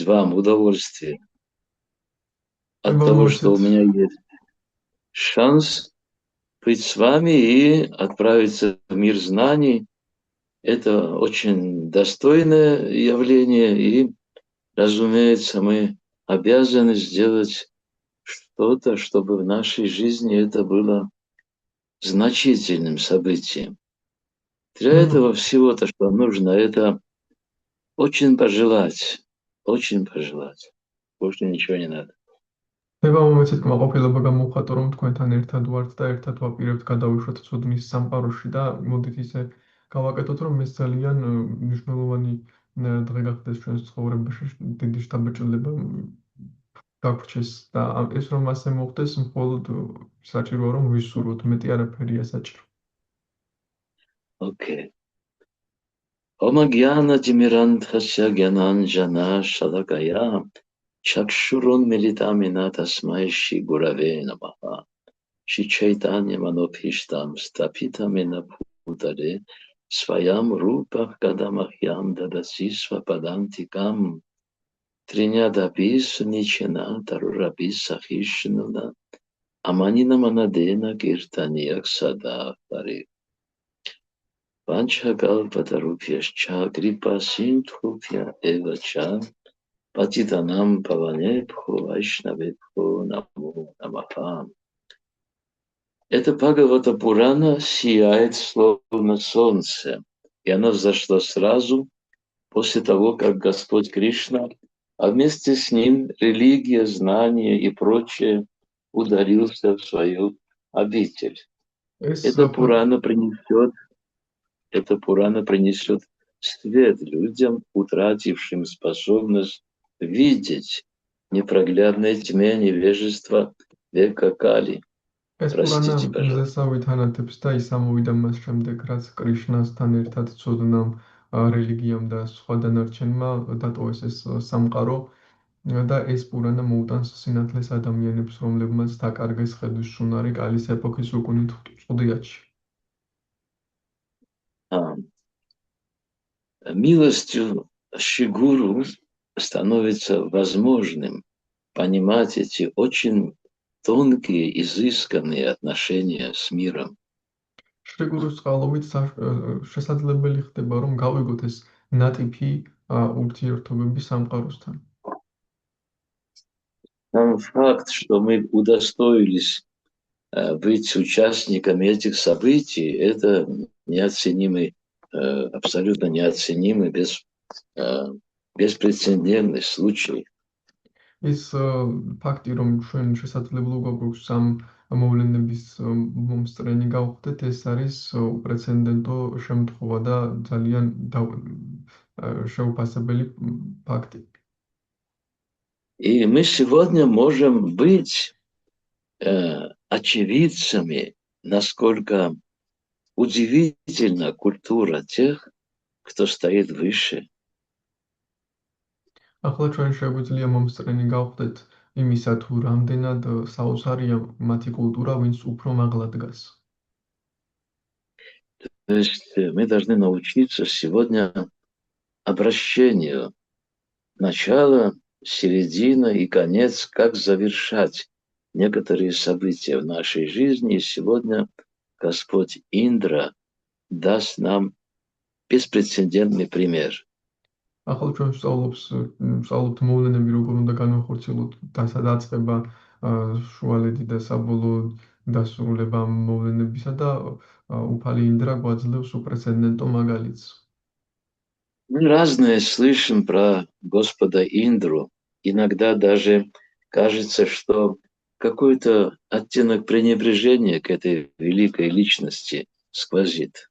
вам удовольствие от того, что у მოგიცით. меня есть шанс быть с вами и отправиться в мир знаний. Это очень достойное явление, и, разумеется, мы обязаны сделать что-то, чтобы в нашей жизни это было значительным событием. Для этого всего-то, что нужно, это очень пожелать, очень пожелать. Больше ничего не надо. მე მომეცით კმაყოფილება გამოვხატო, რომ თქვენთან ერთად ვართ და ერთად ვაპირებთ გადავიშვათ ცოდნის სამყაროში და მოდით ისე გავაკეთოთ, რომ ეს ძალიან მნიშვნელოვანი დღე გახდეს ჩვენს ცხოვრებაში, დიდი შთაბეჭდილება გაგვრჩეს და ეს რომ ასე მოხდეს, მხოლოდ საჭიროა რომ ვისურვოთ, მეტი არაფერია საჭირო. Окей. Омагьяна Тимирандхасya Гянанджана Шалакая Чакшурун Милитамина Тасмайши Гураве Намаха Ши Чайтанья Манопхиштам Стапитамина Путаре Сваям Рупах Гадамахьям Дадасисва Падантикам Тринядапис Ничина Тарурабис Сахишнуна Аманина Манадена Киртаниак Сада Пари Panchakalpatarupyascha kripa sindhupya evacha patitanam pavanebhyo vaishnavebhyo намо намаха. Это Бхагавата Пурана сияет словно солнце, и оно взошло сразу после того, как Господь Кришна, а вместе с ним религия, знания и прочее ударился в свою обитель. ეს Эта Пурана принесет свет людям, утратившим способность видеть непроглядной тьме невежества века Кали. ეს პურანა Простите, пожалуйста. მზესავით ანათებს და ის ამოვიდა მას შემდეგ, რაც კრიშნასთან ერთად ცოდნამ, რელიგიამ და სხვა დანარჩენმა დატოვეს ეს სამყარო და ეს პურანა მოუტანს სინათლეს ადამიანებს, რომლებმაც დაკარგეს ხედვის უნარი კალის ეპოქის უკუნით წყვდიათში. Милостью Шигуру становится возможным понимать эти очень тонкие, изысканные отношения с миром. შრიგურის წყალობით შესაძლებელი ხდება, რომ გავიგოთ ეს ნატიფი ურთიერთობები სამყაროსთან. Сам факт, что мы удостоились быть участниками этих событий, это неоценимый, абсолютно неоценимый, беспрецедентный случай. ის ფაქტი, რომ ჩვენ შესაძლებლობა გვაქვს ამ მოვლენების მომსწრენი გავხდეთ, ეს არის უპრეცედენტო შემთხვევა და ძალიან შეუფასებელი ფაქტი. И мы сегодня можем быть очевидцами, насколько удивительна культура тех, кто стоит выше. ახლა ჩვენ შეგვიძლია მომსწრენი გავხდეთ იმისა, თუ რამდენად საოცარია მათი კულტურა, ვინც უფრო მაღლა დგას. То есть мы должны научиться сегодня обращению. Начало, середина и конец, как завершать некоторые события в нашей жизни. И сегодня Господь Индра даст нам беспрецедентный пример. ახლა ჩვენ ვსწავლობთ მოვლენები, როგორ უნდა განვახორციელოთ დასაწყება, შუალედი და საბოლოო დასრულება მოვლენებისა და უფალი ინდრა გვაძლევს უპრეცედენტო მაგალითს. Мы разное слышим про Господа Индру. Иногда даже кажется, что какой-то оттенок пренебрежения к этой великой личности сквозит.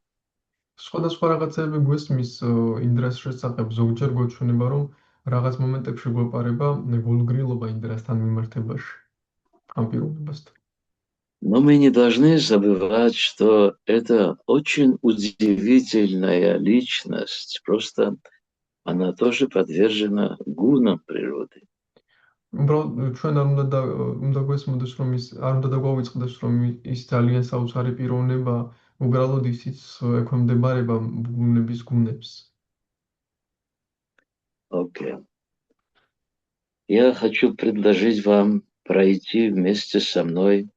სხვადასხვა რაღაცები გვესმის ინდრას შესახებ, ზოგჯერ გვეჩვენება, რომ რაღაც მომენტებში გვეპარება გულგრილობა ინდრასთან მიმართებაში, ამ პიროვნებასთან. Но мы не должны забывать, что это очень удивительная личность. Просто она тоже подвержена гунам природы. უბრალოდ ჩვენ უნდა გვესმოდეს, რომ არ უნდა დაგვავიწყდეს, რომ ის ძალიან საოცარი პიროვნება, უბრალოდ ისიც ექვემდებარება ბუნების გუნებს. Окей. Я хочу предложить вам пройти вместе со мной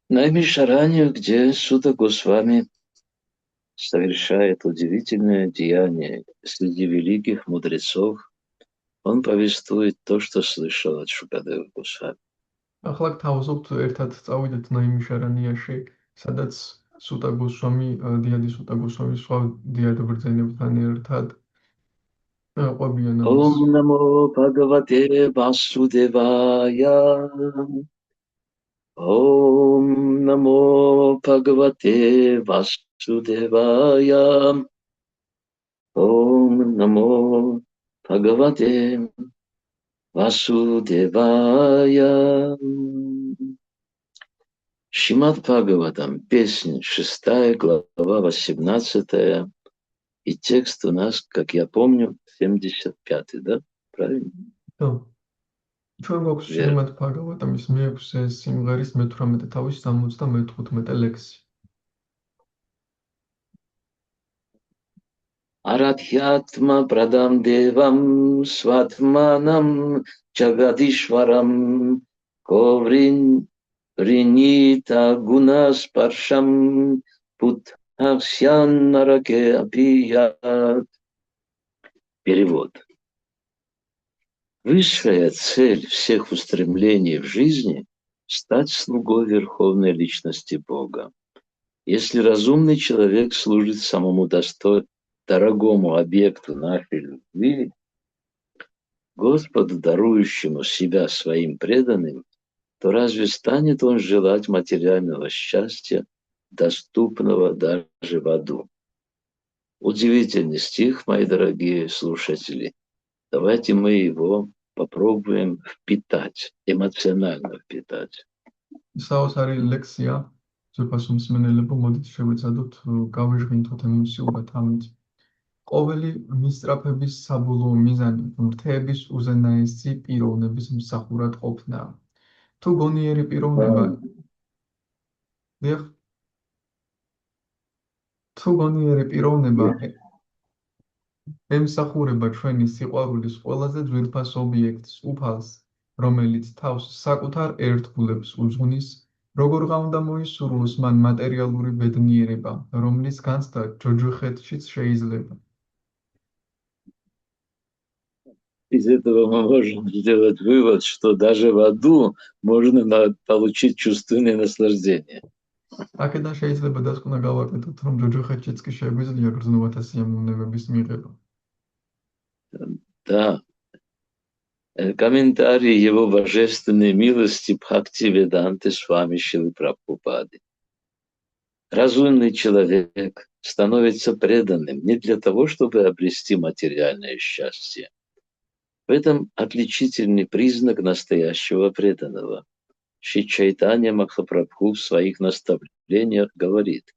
Наймишаранию, где Суда Госвами совершает удивительное деяние среди великих мудрецов. Он повествует то, что слышал от Шукадева Госвами. ახლა გთავაზობთ ერთად წავიდეთ ნაიმიშარანიაში, სადაც სუტა გოსვამი, დიადი სუტა გოსვამი სხვა დიად ბრძენებთან ერთად ყვებიან ამას. Ом намо Бхагавате Васудевая. Ом намо Бхагавате Васудевая. Ом намо Бхагавате Васудевая. Шримад Бхагаватам, песня 6 глава, 18, и текст у нас, как я помню, 75, да? Правильно? და ჩვენ გვაქვს შრიმად ბჰაგავატამის მეექვსე სიმღერის მე-18 თავის 75 ლექსი. Арадхьятма прадам девам сватманам джагадишварам ковринита гунаспаршам путхасьян нараке апият. Перевод. Высшая цель всех устремлений в жизни – стать слугой Верховной Личности Бога. Если разумный человек служит самому дорогому объекту нашей любви, Господу, дарующему себя своим преданным, то разве станет он желать материального счастья, доступного даже в аду? Удивительный стих, мои дорогие слушатели. Давайте мы его попробуем впитать, эмоционально впитать. საოცარი ლექსია, ძვირფასო მსმენელებო, მოდით შევეცადოთ გავიჟღინთოთ ემოციურად ამით. ყოველი მისწრაფების საბოლოო მიზანი ღმრთების უზენაესი პიროვნების მსახურად ყოფნა. თუ გონიერი პიროვნება ემსახურება ჩვენი სიყვარულის ყველაზე ძვირფას ობიექტს, უფალს, რომელიც თავს საკუთარ ერთგულებს უძღვნის, როგორ უნდა მოისურვოს მან მატერიალური ბედნიერება, რომლის განცდა ჯოჯოხეთშიც შეიძლება. Из этого мы можем сделать вывод, что даже в аду можно получить чувственное наслаждение. აქედან შეიძლება დასკვნა გავაკეთოთ, რომ ჯოჯოხეთშიც კი შეგვიძლია გრძნობათა სიამოვნებების მიღება. Да. Комментарий его божественной милости Бхактивиданты Свами Шилы Прабхупады. Разумный человек становится преданным не для того, чтобы обрести материальное счастье. В этом отличительный признак настоящего преданного. Шри Чайтанья Махапрабху в своих наставлениях говорит: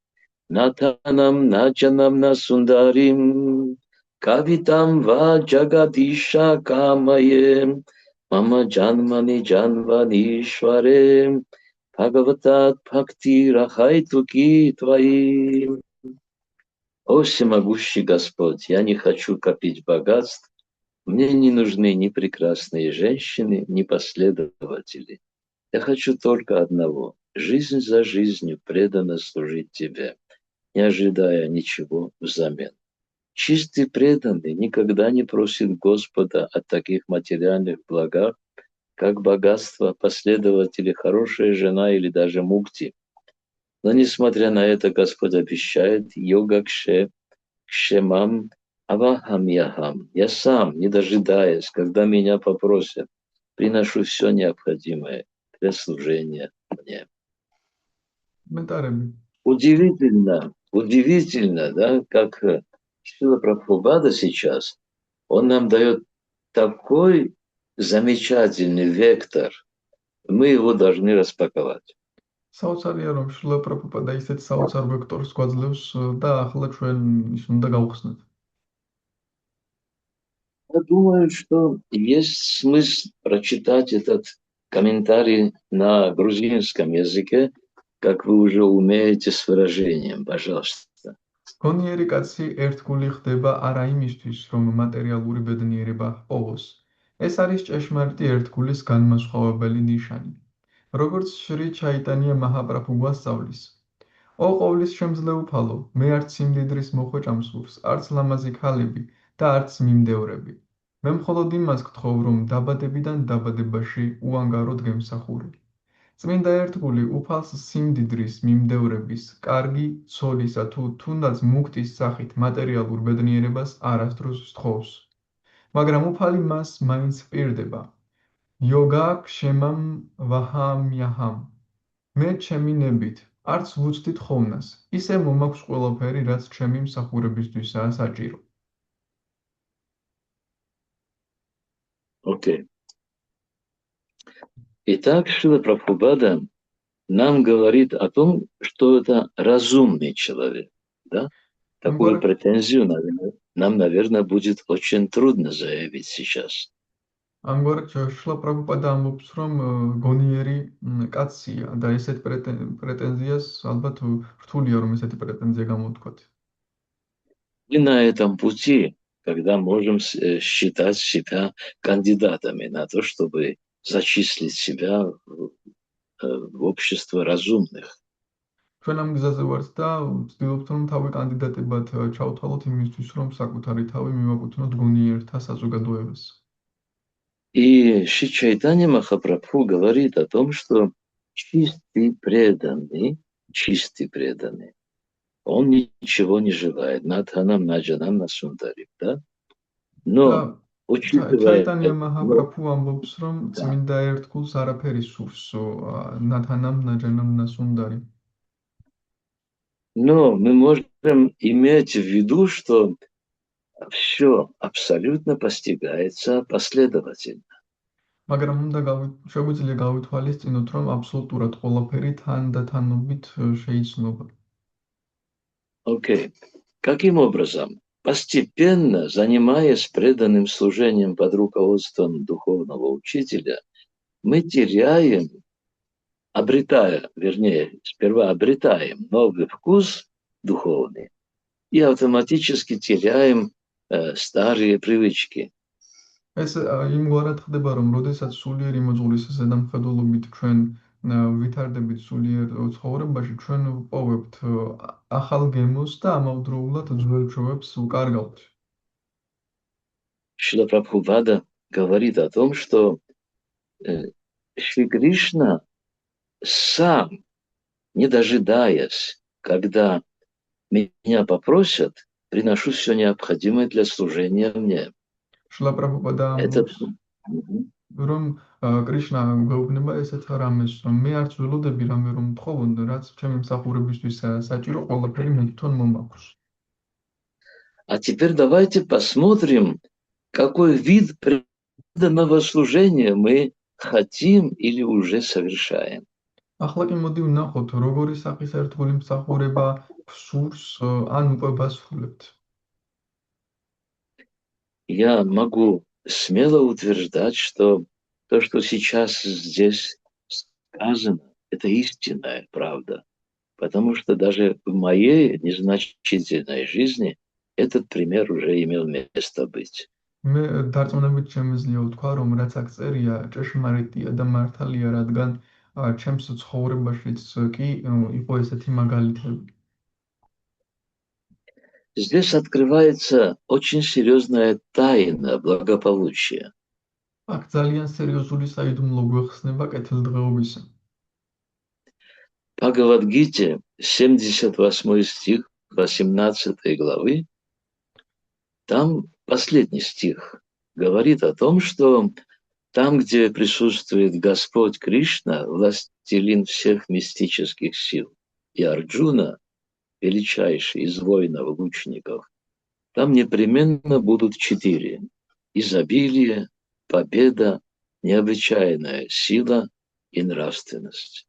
«Натанам начанам насундарим, кавитам ва джагадиша камаем, мама джанмани джанванишварем, бхагаватат бхакти рахайтуки твоим». О всемогущий Господь, я не хочу копить богатств, мне не нужны ни прекрасные женщины, ни последователи. Я хочу только одного – жизнь за жизнью преданно служить Тебе, не ожидая ничего взамен. Чистый преданный никогда не просит Господа о таких материальных благах, как богатство, последователи, хорошая жена или даже мукти. Но несмотря на это, Господь обещает йога кшемам авахам яхам. Я сам, не дожидаясь, когда меня попросят, приношу все необходимое для служения мне. Удивительно, да, как Шрила Прабхупада сейчас, он нам дает такой замечательный вектор, мы его должны распаковать. საოცარია, რომ შრილა პრაბჰუპადა ისეთ საოცარ ვექტორს გვაძლევს და ახლა ჩვენ ის უნდა გავხსნათ. Я думаю, что есть смысл прочитать этот комментарий на грузинском языке, как вы уже умеете с выражением, пожалуйста. გონიერი კაცი ერთგული ხდება არა იმისთვის, რომ მატერიალური ბედნიერება ჰპოვოს. ეს არის ჭეშმარიტი ერთგულის განმასხვავებელი ნიშანი. როგორც შრი ჩაიტანია მაჰაპრაბჰუ გვასწავლის, ო ყოვლის შემძლეუფალო, მე არც სიმდიდრის მოხვეჭამ სურს, არც ლამაზი ქალები და არც მიმდევრები. მე მხოლოდ იმას გთხოვ, რომ დაბადებიდან დაბადებაში უანგაროდ გემსახურე. წმინდა ერთგული უფალს სიმდიდრის, მიმდევრების, კარგი ცოლისა თუ თუნდაც მუქტის სახით მატერიალურ ბედნიერებას არასდროს სთხოვს. მაგრამ უფალი მას მაინც ჰპირდება. იოგა ქშემამ ვაჰამიაჰამ. მე ჩემი ნებით, არც ვუცდით ხოვნას, ისე მომაქვს ყველაფერი, რაც ჩემი მსახურებისთვისაა საჭირო. Окей. Итак, Шрила Прабхупада нам говорит о том, что это разумный человек. Да? Такую ამგვარად претензию, нам, наверное, будет очень трудно заявить сейчас. ამგვარად შლა პრაბჰუპადა ამბობს, რომ გონიერი კაცია და ესეთ პრეტენზიას ალბათ რთულია, რომ ესეთი პრეტენზია გამოთქვათ. И на этом пути, когда можем считать себя кандидатами на то, чтобы зачислить себя в общество разумных. ჩვენ ამ გზაზე ვართ და ვცდილობთ, რომ თავი კანდიდატებად ჩავთვალოთ იმისთვის, რომ საკუთარი თავი მივაკუთვნოთ გონიერთა საზოგადოებას. И Шри Чайтанья Махапрабху говорит о том, что чистый преданный, он ничего не желает. Надханам, наджанам, насундарим, да? და Но, учитывая ჩაიტანია это, მაჰაპრაბჰუ ამბობს, რომ да, წმინდა ერთგულს არაფერი სურს, ნათანამ, ნაჯანამ, ნასუნდარი. но мы можем иметь в виду, что все абсолютно постигается последовательно. მაგრამ შეგვიძლია გავითვალისწინოთ, რომ აბსოლუტურად ყველაფერი თანდათანობით შეიცნობა. Окей. Каким образом? Постепенно, занимаясь преданным служением под руководством духовного учителя, мы теряем, сперва обретаем новый вкус духовный и автоматически теряем старые привычки. ეს იმგვარად ხდება, რომ როდესაც სულიერი მოძღვრის ზედამხედველობით ჩვენ ვითარდებით სულიერ ცხოვრებაში, ჩვენ ვპოვებთ ახალ გემოს და ამავდროულად ძველ ჩვევებს ვკარგავთ. Шрила Прабхупада говорит о том, что Шри Кришна сам, не дожидаясь, когда меня попросят, приношу все необходимое для служения мне. შლა პრაბჰუპადა Это... ამბობს, რომ კრიშნა გვეუბნება ესეთ რამეს, რომ მე არც ველოდები რამე რომ მთხოვონ, რაც ჩემი მსახურებისთვის საჭირო, ყველაფერი მე თვითონ მომაქვს. А теперь давайте посмотрим, какой вид преданного служения мы хотим или уже совершаем. ახლა კი მოდი ვნახოთ, როგორი სახის ერთგული მსახურება გსურს ან უკვე გასრულებთ. Я могу смело утверждать, что то, что сейчас здесь сказано, это истинная правда. Потому что даже в моей незначительной жизни этот пример уже имел место быть. მე დარწმუნებით შემიძლია ვთქვა, რომ რაც აქ წერია, ჭეშმარიტია და მართალია, რადგან ჩემს ცხოვრებაშიც კი იყო ესეთი მაგალითები. Здесь открывается очень серьезная тайна благополучия. აქ ძალიან სერიოზული საიდუმლო გვეხსნება კეთილდღეობისა. Бхагавад-гите, 78 стих 18 главы, там последний стих говорит о том, что там, где присутствует Господь Кришна, властелин всех мистических сил, и Арджуна, величайший из воинов-лучников, там непременно будут 4: изобилие, победа, необычайная сила и нравственность.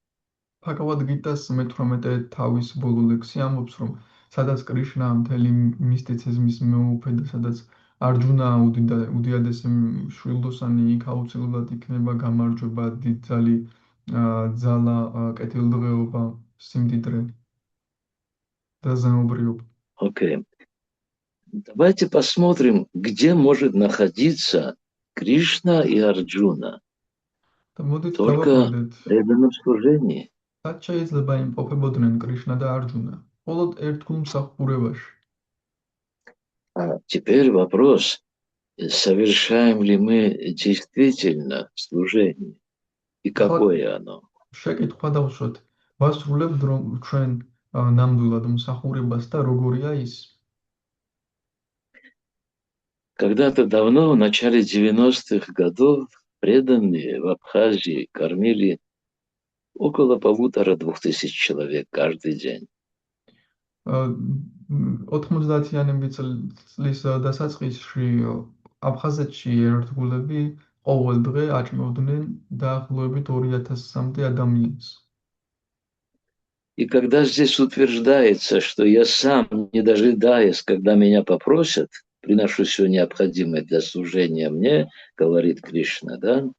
Bhagavad-gītას 18 თავის ბოლო ლექსი ამბობს, რომ სადაც კრიშნა მთელი მისტიციზმის მეუფე და სადაც არჯუნა უდიადესი შვილდოსანი, იქ აუცილებლად იქნება გამარჯვება, დიდძალი ძალა, კეთილდღეობა, სიმდიდრე და ზნეობრიობა. Окей. Давайте посмотрим, где может находиться Кришна и Арджуна და მოდით только დავაკვირდეთ, в преданном служении. რაც შეიძლება იმყოფებოდნენ კრიშნა და არჯუნა, მხოლოდ ერთ გულმსახურებაში. А теперь вопрос, совершаем ли мы действительно служение и ახლა какое оно? შეკითხვა დავსვათ, ვასრულებთ რომ ჩვენ ნამდვილად მსახურებას და როგორია ის? Когда-то давно, в начале 90-х годов, преданные в Абхазии кормили около 1500 человек каждый день. 90-იანები წლის დასაწყისში აფხაზეთში ერთგულები ყოველ დღე აჭმევდნენ დაახლოებით 2000-მდე ადამიანს. И когда здесь утверждается, что я сам, не дожидаясь, когда меня попросят, приношу все необходимое для служения мне, говорит Кришна, да,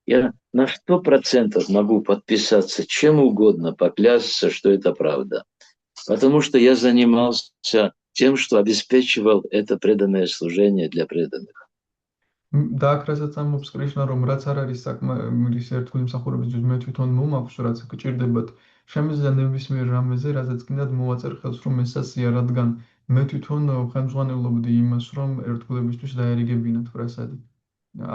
я на 100% могу подписаться чем угодно, поклясться, что это правда. Потому что я занимался тем, что обеспечивал это преданное служение для преданных. და აქ რასაც ამბობს კრიშნა, რომ რაც არ არის საკმარის ერთგული მსახურებისთვის მე თვითონ მომაქვს, რაც გჭირდებათ, შემიძლია ნებისმიერ რამეზე, რაზეც კიდევ მოვაწერ ხელს, რომ ესასია, რადგან მე თვითონ ხელმძღვანელობდი იმას, რომ ერთგულებისთვის დაერიგებინათ პრასადი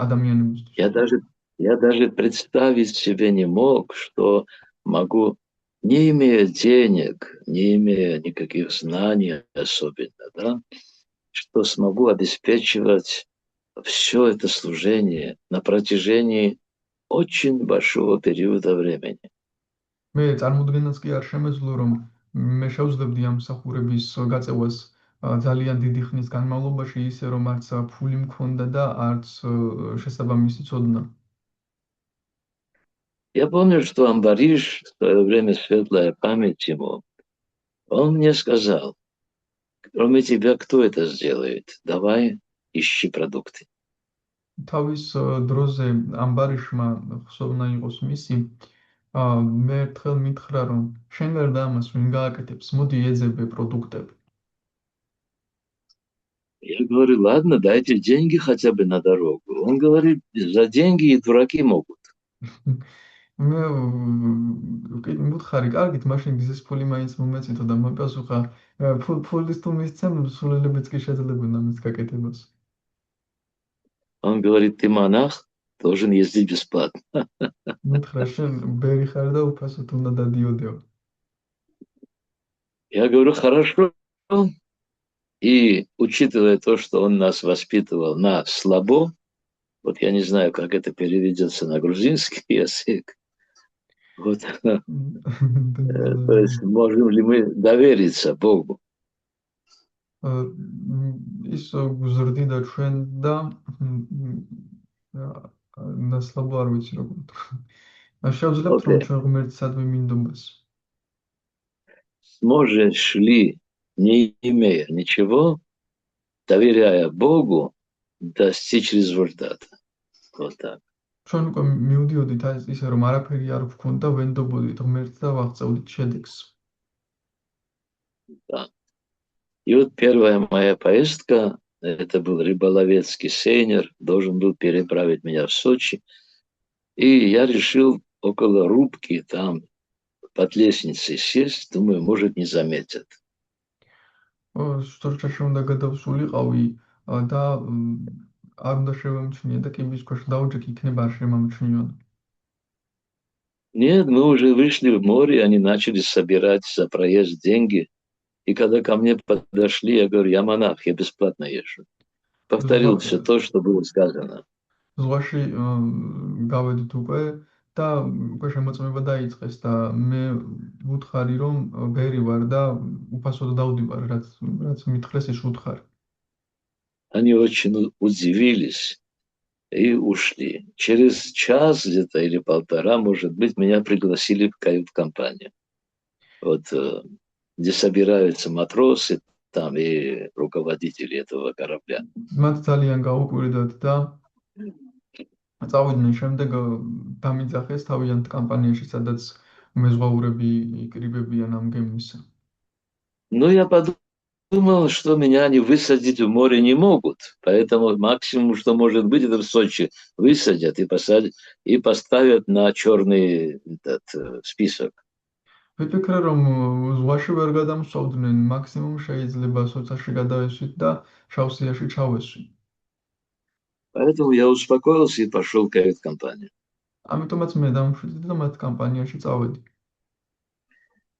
ადამიანებისთვის. Я даже, я даже представить себе не мог, что могу, не имея денег, не имея никаких знаний особенно, да, что смогу обеспечивать все это служение на протяжении очень большого периода времени. მე წარმოუდგენელს კი არ შემეძლო, რომ მე შევძლებდი ამ მსახურების გაწევას ძალიან დიდი ხნის განმავლობაში, ისე რომ არც ფული მქონდა და არც შესაბამისი ცოდნა. Я помню, что Амбариш, в свое время светлая память ему, он мне сказал, кроме тебя кто это сделает? Давай ищи продукты. თავის დროზე ამბარიშმა ხსოვნა იყოს მისი, მე ერთხელ მითხრა, რომ შენ გარდა ამას ვინ გააკეთებს, მოდი ეძებე პროდუქტები. Я говорю, ладно, дайте деньги хотя бы на дорогу. Он говорит, за деньги и дураки могут. მე მითხარი, კარგით, მაშინ გზის ფული მაინც მომეწითო და მოპასუხა, ფულის თუ მისცემ, სულელებიც კი შეძლებენ ამის გაკეთებას. Он говорит, ты монах, должен ездить бесплатно. მითხრა, შენ ბერი ხარ და უფასოდ უნდა დადიოდეო. Я говорю, хорошо. И учитывая то, что он нас воспитывал на слабо, вот я не знаю, как это переведется на грузинский язык, вот, то есть можем ли мы довериться Богу? ის გუზრდიდა ჩვენ და ნასლაბო არ ვიცი როგორ ვთქვა. შევძლებთ რომ ჩვენ ღმერთსადმი მინდობას. Сможешь ли, не имея ничего, доверяя Богу, достичь результата? Вот так. ჩვენ უკვე მივდიოდით ისე რომ არაფერი არ ვქონდა, ვენდობოდით ღმერთს და ვაღწევდით შედეგს. Да. И вот первая моя поездка, это был рыболовецкий сейнер, должен был переправить меня в Сочи. И я решил около рубки там под лестницей сесть, думаю, может, не заметят. Სტორჩაში უნდა გადავსულიყავი და არ უნდა შევამჩნიე და კიბის ქვეშ დავჯექი, იქნება არ შემამჩნიონ. Нет, мы уже вышли в море, они начали собирать за проезд деньги. И когда ко мне подошли, я говорю, я монах, я бесплатно езжу. Повторил все то, что было сказано. ზღვაში გავედით უკვე და უკვე შემოწმება დაიწყეს და მე ვუთხარი რომ ბერი ვარ და უფასოდ დავდივარ, რაც მითხრეს ის ვუთხარი. Они очень удивились и ушли. Через час где-то или полтора, может быть, меня пригласили в кают-компанию. Вот, где собираются матросы там и руководители этого корабля. მათ ძალიან გაუკვირდათ და წავიდნენ შემდეგ დამიძახეს თავიანთ კომპანიაში, სადაც მეზღვაურები იკრიბებიან ამ გემის. Ну, я подумал, думал, что меня они высадить в море не могут, поэтому максимум, что может быть, это в Сочи высадят и посадят, и поставят на черный список. ვიფიქრე, რომ ზღვაში ვერ გადამსვავდნენ, მაქსიმუმ შეიძლება სოცაში გადავესვით და შავსიაში ჩავესვი. Поэтому я успокоился и пошел в кают-компанию. ამიტომაც მე დამშვიდდი და მათ კომპანიაში წავედი.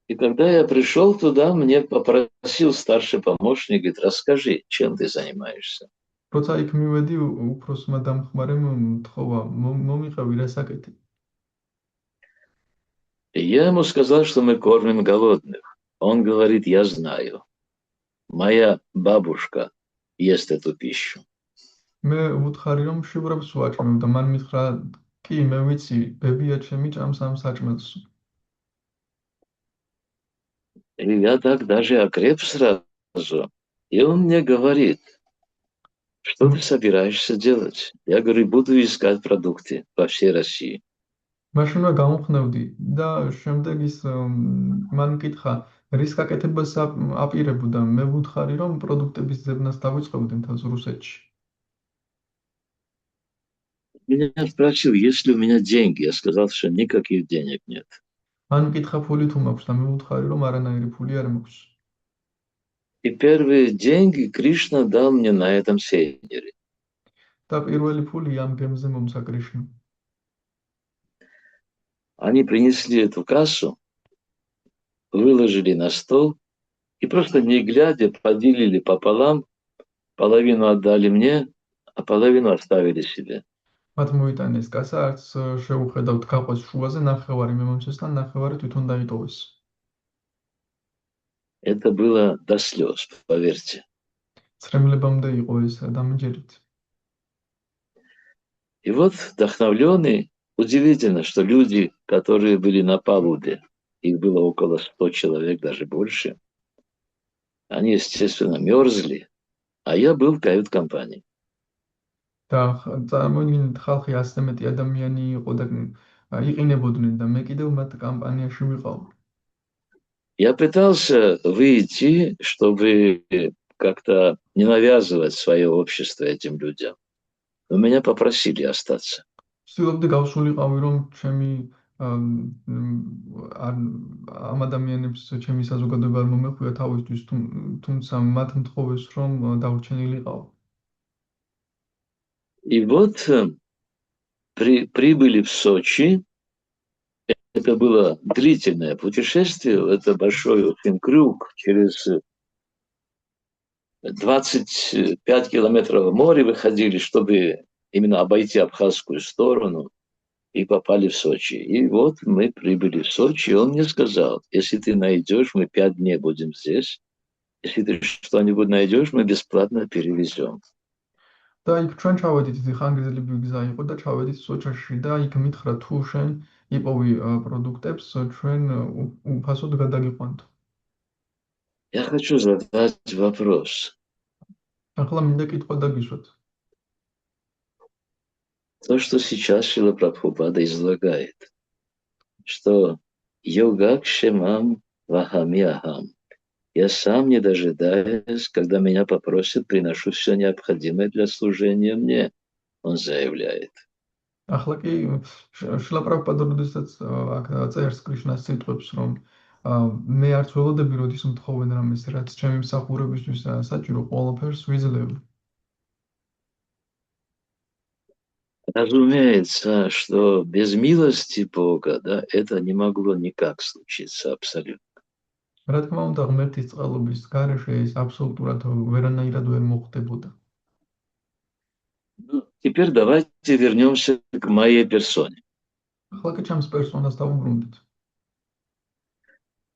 И когда я пришел туда, мне попросил старший помощник, говорит, расскажи, чем ты занимаешься. როცა იქ მივედი, უფროსმა დამხმარემ მთხოვა, მომიყევი რა საკეთე. И я ему сказал, что мы кормим голодных. Он говорит, я знаю. Моя бабушка ест эту пищу. მე ვუთხარი, რომ მშივრებს ვაჭმევ და მან მითხრა, კი, მე ვიცი, ბებია ჩემი ჭამს ამ საჭმელს. И я так даже окреп сразу. И он мне говорит, что ты собираешься делать? Я говорю, буду искать продукты по всей России. მაშინვე გამხნევდი და შემდეგ ის მან მკითხა, რის გაკეთებას აპირებდა. მე ვუთხარი, რომ პროდუქტების ძებნას დავიწყებდი მთელს რუსეთში. Меня спросил, есть ли у меня деньги. Я сказал, что никаких денег нет. მან მკითხა, ფული თუ მაქვს და მე ვუთხარი, რომ არანაირი ფული არ მაქვს. И первые деньги Кришна дал мне на этом сейнере. და პირველი ფული ამ გემზე მომცა კრიშნა. Они принесли эту кассу, выложили на стол и просто не глядя поделили пополам, половину отдали мне, а половину оставили себе. მათ მოიტანეს კასა, არც შეუხედავთ გაყვეს შუაზე, ნახევარი მე მომცეს და ნახევარი თვითონ დაიტოვეს. Это было до слез, поверьте. ცრემლებამდე იყო ეს დამჯერით. И вот вдохновленный, удивительно, что люди, которые были на палубе, их было около 100 человек, даже больше, они, естественно, мерзли, а я был в кают-компании. და წარმოიდგინეთ, ხალხი 100 მეტი ადამიანი იყო და იყინებოდნენ და მე კიდევ მათ კომპანიაში ვიყავ. Я пытался выйти, чтобы как-то не навязывать свое общество этим людям. Но меня попросили остаться. ვცდილობდი გავსულიყავი, რომ ჩემი ამ ადამიანებს ჩემი საზოგადოება არ მომეხვია თავისთვის, თუმცა მათ მთხოვეს, რომ დავრჩენილიყავ. И вот прибыли в Сочи. Это было длительное путешествие, это большой очень крюк через 25 километров в море выходили, чтобы именно обойти абхазскую сторону, и попали в Сочи. И вот мы прибыли в Сочи, и он мне сказал, если ты найдешь, мы 5 дней будем здесь, если ты что-нибудь найдешь, мы бесплатно перевезем. და იქ ჩვენ ჩავედით, ხანგრძლივი გზა იყო და ჩავედით სოჭაში და იქ მითხრა, თუ შენ იპოვი პროდუქტებს, ჩვენ უფასოდ გადაგიყვანთ. Я хочу задать вопрос. ახლა მინდა კითხვა დაგისვათ. То, что сейчас Шрила Прабхупада излагает, что йогакшемам вахами ахам. Я сам, не дожидаясь, когда меня попросят, приношу все необходимое для служения мне, он заявляет. ახლა კი შრილა პრაბჰუპადა როდესაც წერს კრიშნას სიტყვებს, რომ მე არც ველოდები, როდის მთხოვენ რამეს, რაც ჩემი მსახურებისთვის საჭირო, ყველაფერს ვიძლევ. Разумеется, что без милости Бога, да, это не могло никак случиться абсолютно. რა თქმა უნდა, ღმერთის წყალობის გარეშე ეს აბსოლუტურად ვერანაირად ვერ მოხდებოდა. Теперь давайте вернемся к моей персоне. ახლა კი ჩემს პერსონას დავუბრუნდით.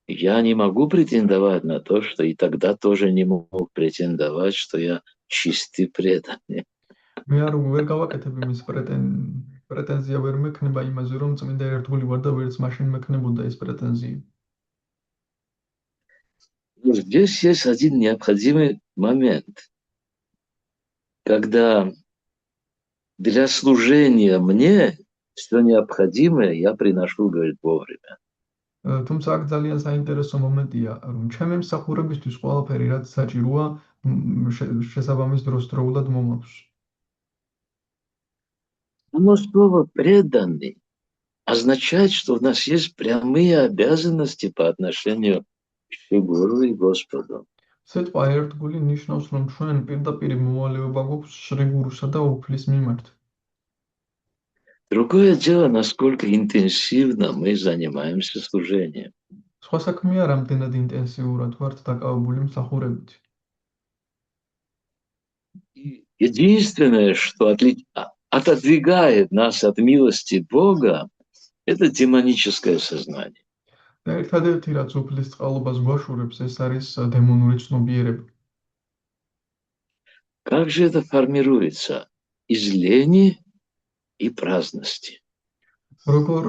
Я не могу претендовать на то, что и тогда тоже не мог претендовать, что я чистый преданный. მე არ ვერ გავაკეთებ იმის პრეტენზია ვერ მექნება იმაზე, რომ წმინდა ერთგული ვარ და ვერც მაშინ მექნებოდა ეს პრეტენზია. Но здесь есть один необходимый момент, когда для служения мне все необходимое я приношу, говорит, вовремя. თუმცა აქ ძალიან საინტერესო მომენტია, რომ ჩემი მსახურებისთვის ყველაფერი რაც საჭიროა შესაბამის დროსდროულად მომაქვს. Само слово «преданный» означает, что у нас есть прямые обязанности по отношению к Фигуру и Господу. სიტყვა ერთგული ნიშნავს, რომ ჩვენ პირდაპირ მოვალეობა გვაქვს შრიგურსა და უფლის მიმართ. Другое дело, насколько интенсивно мы занимаемся служением. სხვა საქმეა, რამდენად ინტენსიურად ვართ დაკავებული მსახურებით. И единственное, что отодвигает нас от милости Бога, это демоническое сознание. და ერთადერთი რაც უფლის წყალობას გვაშურებს, ეს არის დემონური ცნობიერება. Как же это формируется? Из лени и праздности. როგორ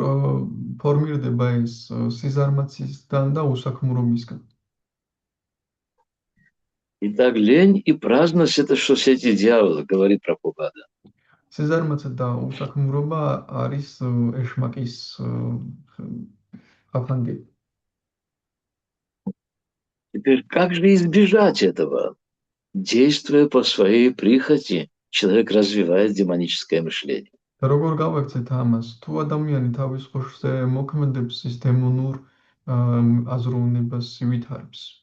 ფორმირდება ეს სიზარმაცისგან და უსაქმურობისგან? Итак, лень и праздность – это что все эти дьяволы, говорит Прабхупада. სიზარმაცე და უსაქმურობა არის ეშმაკის აფანგი. Теперь как же избежать этого? Действуя по своей прихоти, человек развивает демоническое мышление. და როგორ გავაკეთეთ ამას? თუ ადამიანი თავის ხორცზე მოქმედებს, ის დემონურ აზროვნებას ვითარებს.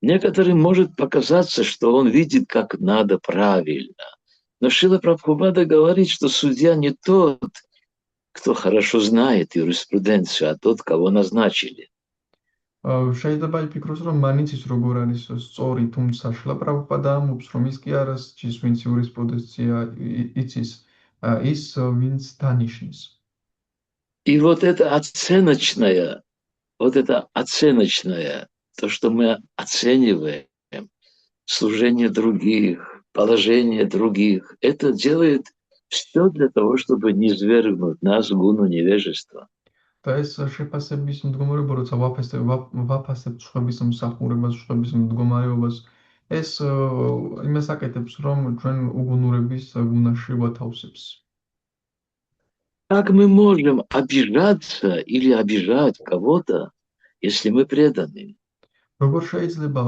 Некоторым может показаться, что он видит, как надо правильно. Но Шрила Прабхупада говорит, что судья не тот, кто хорошо знает юриспруденцию, а тот, кого назначили. შეიძლება იფიქროს, რომ მან იცის როგორ არის სწორი, თუმცა შრილა პრაბჰუპადა ამბობს, რომ ის კი არ იცის, ვინც იურისპრუდენცია იცის, ის ვინც დანიშნის. И вот это оценочное, то, что мы оцениваем, служение других, положение других, это делает все для того, чтобы не свергнуть нас в гуну невежества. და ეს შეფასების მდგომარეობა, როცა ვაფასებთ სხვების მსახურებას, სხვების მდგომარეობას, ეს იმას აკეთებს, რომ ჩვენ უგუნურების გუნაში ვათავსებს. Как мы можем обижаться или обижать кого-то, если мы преданы? როგორ შეიძლება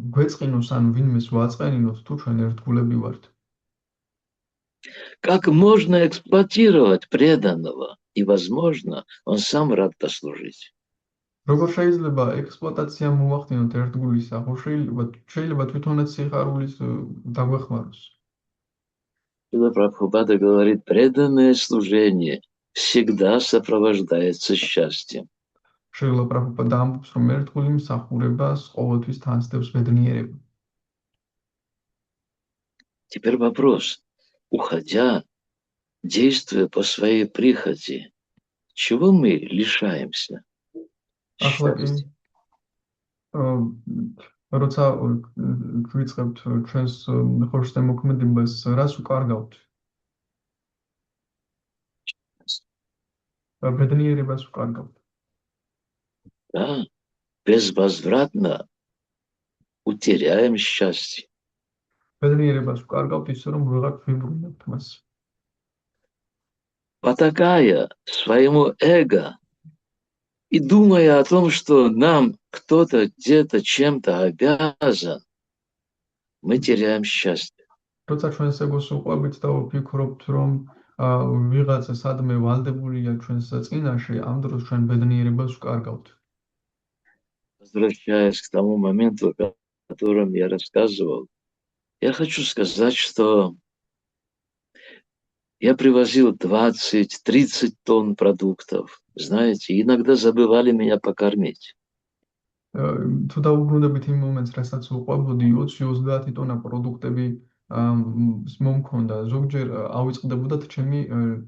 გვეწყინოს ან ვინმეს ვაწყენინოთ, თუ ჩვენ ერთგულები ვართ? Как можно эксплуатировать преданного? И, возможно, он сам рад послужить. როგორ შეიძლება ექსპლუატაცია მოვახდინოთ ერთგულისა, ხო შეიძლება თვითონაც სიხარულის დაგვეხმაროს. Шрила Прабхупада говорит, преданное служение всегда сопровождается счастьем. შრილა პრაბჰუპადა ამბობს, რომ ერთგული მსახურებას ყოველთვის თანსდევს ბედნიერება. Теперь вопрос. Уходя, действуя по своей прихоти, чего мы лишаемся? ახლა კი Счастья. როცა ვიწყებთ ჩვენს ხორცზე მოქმედებას, რას უკარგავთ? ბედნიერებას უკარგავთ. Да, безвозвратно утеряем счастье. ბედნიერებას უკარგავთ ისე, რომ ვეღარ ვიბრუნებთ მას. Потакая своему эго и думая о том, что нам кто-то где-то чем-то обязан, мы теряем счастье. როცა ჩვენს ეგოს უყვებით და ვფიქრობთ, რომ ვიღაცა სადმე ვალდებულია ჩვენს წინაშე, ამ დროს ჩვენ ბედნიერებას უკარგავთ. Возвращаясь к тому моменту, о котором я рассказывал, я хочу сказать, что я привозил 20-30 тонн продуктов. Знаете, иногда забывали меня покормить. თუ დაუბრუნდებით იმ მომენტს, რასაც უყვებოდი 20-30 ტონა პროდუქტები მომქონდა, ზოგჯერ ავიწყდებოდათ ჩემი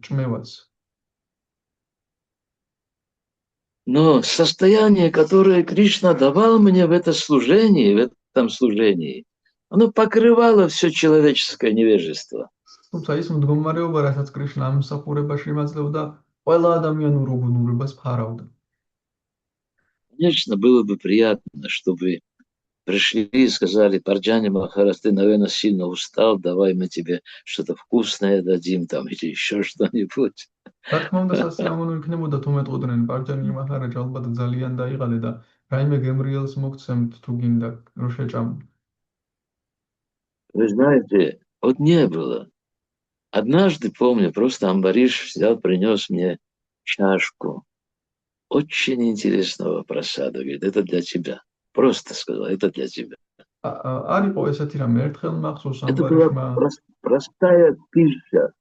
ჭმევაც. Но состояние, которое Кришна давал мне в этом служении, оно покрывало все человеческое невежество. თუმცა ის მდგომარეობა, რასაც კრიშნა ამ მსახურებაში იმაძლევდა, ყველა ადამიანურ უგუნურებას ფარავდა. Конечно, было бы приятно, чтобы пришли и сказали, Парджани Махарадж, ты, наверное, сильно устал, давай мы тебе что-то вкусное дадим там или еще что-нибудь. რა თქმა უნდა, სასიამოვნო იქნებოდა თუ მეტყოდნენ პარჯანი მახარაჯ ალბათ ძალიან დაიღალე და რაიმე გემრიელს მოგცემთ თუ გინდა რომ შეჭამო. Вы знаете, вот не было. Однажды, помню, просто амбариш взял, принес мне чашку очень интересного просада. Говорит, это для тебя. Просто сказал, это для тебя. არისო ესეთი რამე ერთხელ მახსოვს Это была ამბარიშმა простая пища.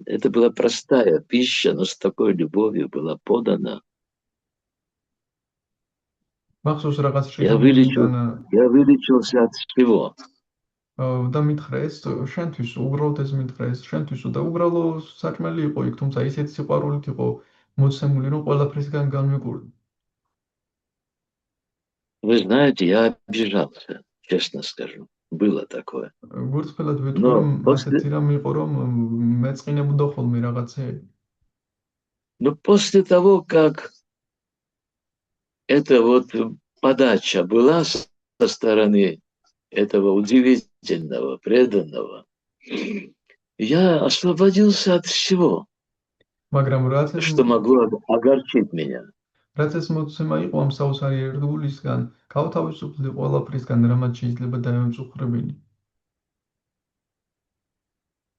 Это была простая пища, но с такой любовью была подана. მახსოვს რაღაც Я შეთანხმება მიიტანა вылечился от всего. და მითხრა ეს შენთვის უბრალოდ ეს მითხრა ეს შენთვის და უბრალოდ საჭმელი იყო იქ, თუმცა ისეთი სიყვარულით იყო მოცემული, რომ ყველაფრისგან განმეკვირდა. Вы знаете, я обижался, честно скажу. Было такое. გულწრფელად ვიტყვი, რომ Но ასეთი რამე იყო, რომ მეწყინებოდა ხოლმე რაღაცეები. Но после того, как эта вот подача была со стороны этого удивительного, преданного, я освободился от всего, მაგრამ что могло огорчить меня. რაც ეს მოცემა იყო ამ საოცარი ერთგულისგან, გავთავისუფლდი ყველაფრისგან, რამაც შეიძლება დაემწუხრებინი.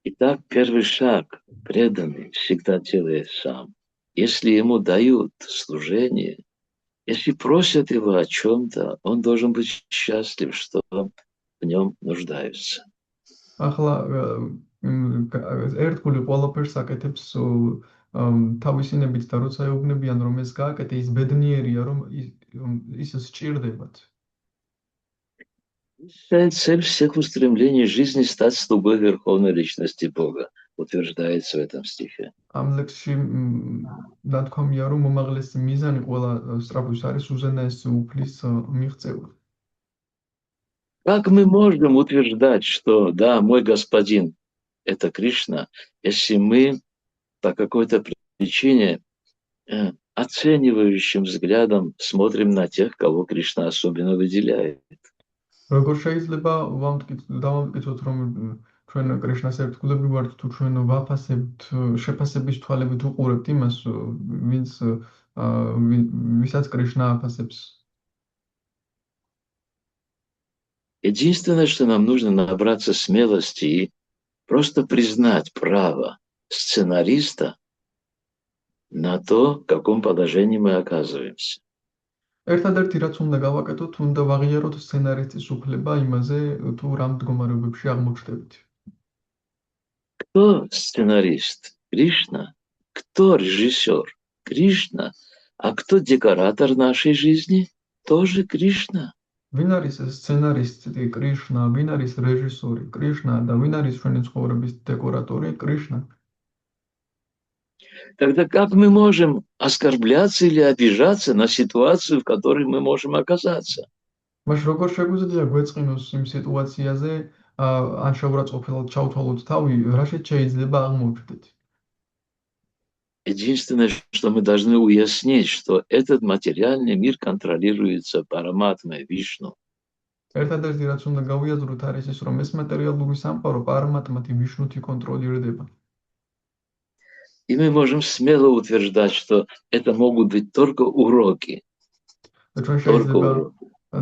Итак, первый шаг преданный всегда делает сам. Если ему дают служение, если просят его о чем-то, он должен быть счастлив, что в нем нуждаются. ახლა ერთგული ყველაფერს აკეთებს თავისინებით და როცა ეუბნებიან რომ ეს გააკეთე, ის ბედნიერია, რომ ის სჭირდებათ. Цель всех устремлений жизни стать слугой Верховной Личности Бога, утверждается в этом стихе. ამ ლექსში ნათქვამია, რომ მომაღლესი მიზანი ყველა სწრაფვის არის უზენაეს უფლის მიღწევა. Как мы можем утверждать, что да, мой господин – это Кришна, если мы по какой-то причине оценивающим взглядом смотрим на тех, кого Кришна особенно выделяет? როგორ შეიძლება დავამტკიცოთ, რომ ჩვენ კრიშნას ერთგულები ვართ, თუ ჩვენ ვაფასებთ, შეფასების თვალებით უყურებთ იმას, ვისაც კრიშნა აფასებს? Единственное, что нам нужно набраться смелости и просто признать право сценариста на то, в каком положении мы оказываемся. ერთადერთი რაც უნდა გავაკეთოთ, უნდა ვაღიაროთ სცენარისტის უფლება იმაზე, თუ რამ მდგომარეობებში აღმოჩნდებით. Кто сценарист? Кришна. Кто режиссер? Кришна. А кто декоратор нашей жизни? Тоже Кришна. ვინ არის სცენარისტი? კრიშნა. ვინ არის რეჟისორი? კრიშნა. და ვინ არის ჩვენი ცხოვრების დეკორატორი? კრიშნა. Тогда как мы можем оскорбляться или обижаться на ситуацию, в которой мы можем оказаться? მას როგორ შეგვიძლია გვეწყინოს იმ სიტუაციაზე, ან შეურაცხყოფილად ჩავთვალოთ თავი, რაშიც შეიძლება აღმოჩნდეთ? Единственное, что мы должны уяснить, что этот материальный мир контролируется Параматмой, Вишну. ერთადერთი რაც უნდა გავიაზროთ არის ის, რომ ეს მატერიალური სამყარო პარამატმათი ვიშნუთი კონტროლირდება. И мы можем смело утверждать, что это могут быть только уроки. ჩვენ შეიძლება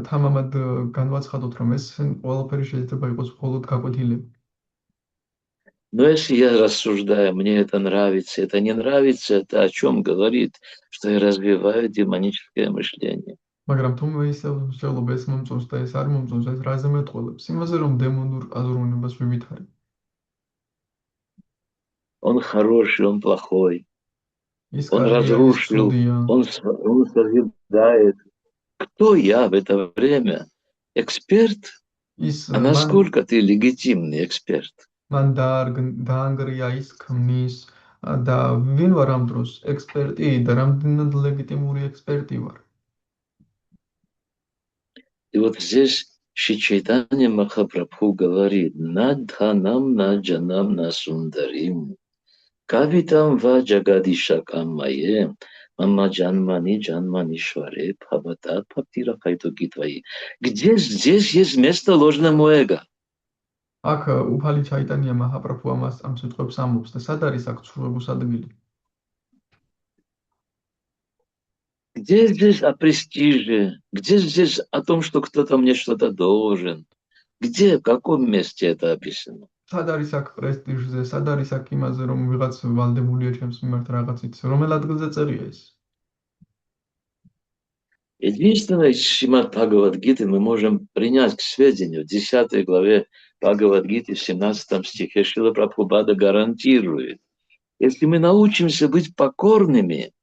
თამამად განვაცხადოთ, რომ ეს ყველაფერი შეიძლება იყოს მხოლოდ გაკვეთილები. Но если я рассуждаю, мне это нравится, это не нравится, это о чем говорит, что я развиваю демоническое мышление. მაგრამ თუ მე ისევ ვსჯელობ ეს მომწონს და ეს არ მომწონს, ეს რაზე მეტყველებს? იმაზე, რომ დემონურ აზროვნებას ვივითარებ. Он хороший, он плохой. Он разрушил, он созидает. Кто я в это время? Эксперт? А насколько ты легитимный эксперт? მან დაანგრია ის ქმნის და ვინ ვარ ამ დროს? ექსპერტი და რამდენად ლეგიტიმური ექსპერტი ვარ? И вот здесь Шри Чайтанья Махапрабху говорит: «Надханам наджанам насундарим, кавитам ва джагадишакам мае, мама джанмани джанманишваре, пхабата пхактира кайтуки твои». Где здесь есть место ложному эго? აქ უფალი ჩაიტანია მაჰაპრაბჰუ ამას ამ სიტყვებს ამბობს და სად არის აქ ცურვების ადგილი? Где здесь о престиже? Где здесь о том, что кто-то мне что-то должен? Где, в каком месте это описано? სად არის აქ პრესტიჟზე, სად არის აქ იმაზე, რომ ვიღაც ვალდებულია ჩემს მიმართ რაღაცით, რომელ ადგილზე წერია ეს? Единственное, из Шримад Бхагавад-гиты мы можем принять к сведению, в 10 главе Бхагавад-гиты, в 17 стихе Шрила Прабхупада гарантирует, если мы научимся быть покорными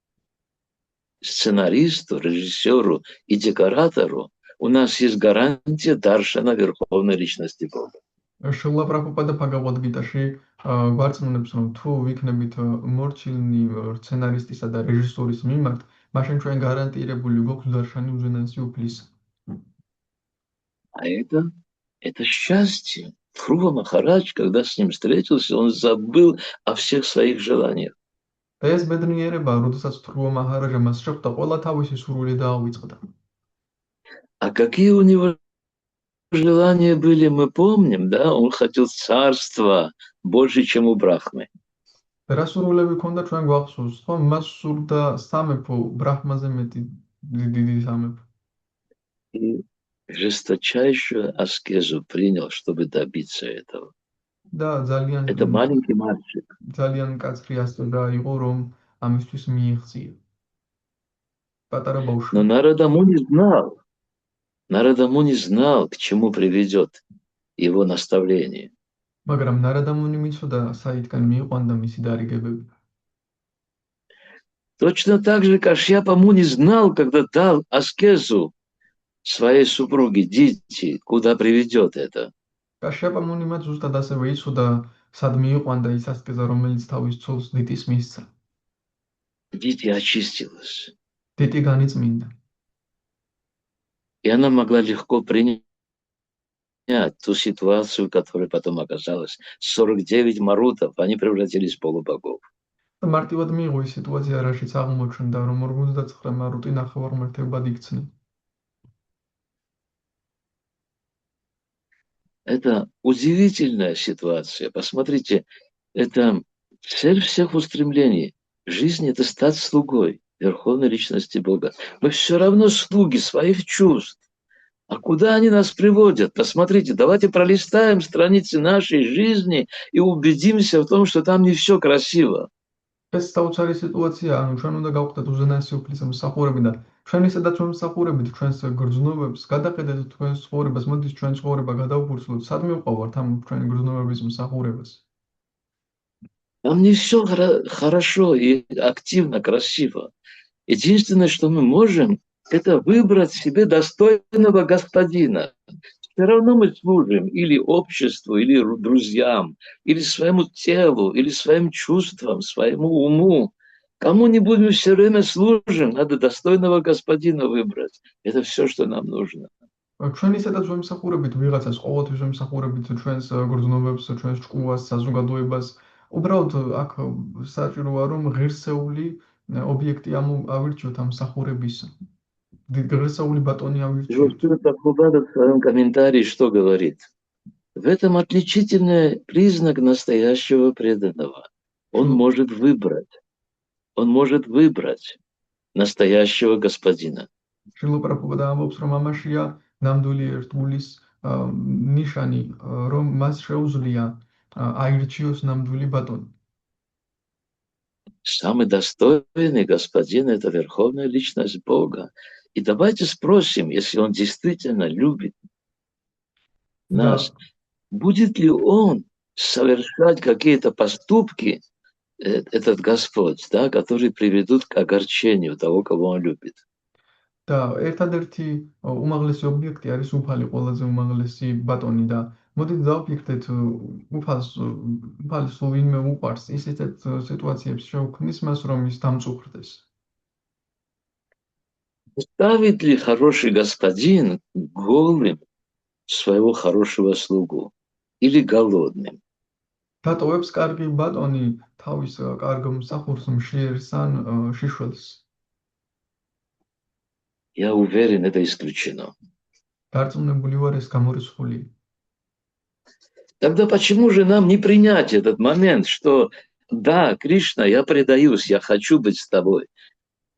сценаристу, режиссеру и декоратору, у нас есть гарантия даршана Верховной Личности Бога. შრილა პრაბჰუპადა ბჰაგავად-გიტაში გვარწმუნებს, რომ თუ ვიქნებით მორჩილნი სცენარისტისა და რეჟისორის მიმართ, მაშინ ჩვენ გარანტირებული გვაქვს დარშანი უზენაესი უფლისა. А это счастье. Фрува Махарадж, когда с ним встретился, он забыл о всех своих желаниях. და ეს ბედნიერება, როდესაც თრუვა მაჰარაჯა მას შეხვდა, ყველა თავისი სურვილი დაავიწყდა. А какие у него желания были, мы помним, да? Он хотел царства больше, чем у Брахмы. რა სურვილები ჰქონდა ჩვენ გვახსოვს, ხო? მას სურდა სამეფო, ბრაჰმაზე მეტი დიდი სამეფო. И жесточайшую аскезу принял, чтобы добиться этого. და ძალიან Это маленький мальчик. ძალიან კაცრი ასწორდა იყო, რომ ამისთვის მიიღწია. პატარა Но ბავშვი. Нарада Муни знал, к чему приведет его наставление. მაგრამ ნარადამუნი მიცოდა საითგან მიიყვანდა მისი დარიგებები. Точно так же Кашьяпа Муни знал, когда дал аскезу своей супруге Дити, куда приведет это. კაშიაპა მუნი მათ ზუსტად ასევე იცოდა, სად მიიყვანდა ის ასკეზა, რომელიც თავის ცოლს დიტის მისცა. Дити очистилась. დიტი განიწმინდა. И она могла легко принять ту ситуацию, которая потом оказалась. 49 марутов, они превратились в полубогов. და მარტივად მიიღო ის სიტუაცია, რაშიც აღმოჩნდა, რომ 49 მარუტი ნახევარმართებად იქცნენ. Это удивительная ситуация. Посмотрите, это цель всех устремлений. Жизнь – это стать слугой Верховной Личности Бога. Мы все равно слуги своих чувств. А куда они нас приводят? Посмотрите, давайте пролистаем страницы нашей жизни и убедимся в том, что там не все красиво. ეს საოცარი სიტუაცია, ანუ ჩვენ უნდა გავხდეთ უზენაესი უფლის მსახურები და ჩვენ ისედაც ვემსახურებით ჩვენს გრძნობებს, გადახედეთ თქვენს ცხოვრებას, მოდით ჩვენ ცხოვრება გადავფურცლოთ, სად მივყავართ ამ ჩვენი გრძნობების მსახურებას. Там не все хорошо и активно, красиво. Единственное, что мы можем, это выбрать себе достойного господина. Все равно мы служим или обществу, или друзьям, или своему телу, или своим чувствам, своему уму. Кому-нибудь мы все время служим, надо достойного господина выбрать. Это все, что нам нужно. ჩვენ ისედაც ვემსახურებით ვიღაცას, ყოველთვის ვემსახურებით ჩვენს გრძნობებს, ჩვენს ჭკუას, საზოგადოებას. უბრალოდ აქ საჭიროა, რომ ღირსეული ობიექტი ავირჩიოთ ამ მსახურების. ღირსეული батони ავირჩიოთ. Прабхупада в своем комментарии что говорит? В этом отличительный признак настоящего преданного. Он может выбрать настоящего господина. შრილა პრაბჰუპადა ამბობს, რომ ამაშია ნამდვილი ერთგულის ნიშანი, რომ მას შეუძლია აირჩიოს ნამდვილი батони. Самый достойный господин – это Верховная Личность Бога. И давайте спросим, если Он действительно любит нас, будет ли Он совершать какие-то поступки, этот Господь, да, которые приведут к огорчению того, кого Он любит. და ერთადერთი უმაღლესი ობიექტი არის უფალი, ყველაზე უმაღლესი батони და მოდით დავფიქრდეთ, უფალს ვინმე უყვარს, ისეთ სიტუაციებს შეუქმნის მას, რომ ის დამწუხრდეს. Ставит ли хороший господин голым своего хорошего слугу или голодным? დატოვებს კარგი батони თავის კარგ მსახურს მშიერს ან შიშველს. Я уверен, это исключено. დარწმუნებული ვარ, ეს გამორიცხულია. Тогда почему же нам не принять этот момент, что да, Кришна, я предаюсь, я хочу быть с тобой.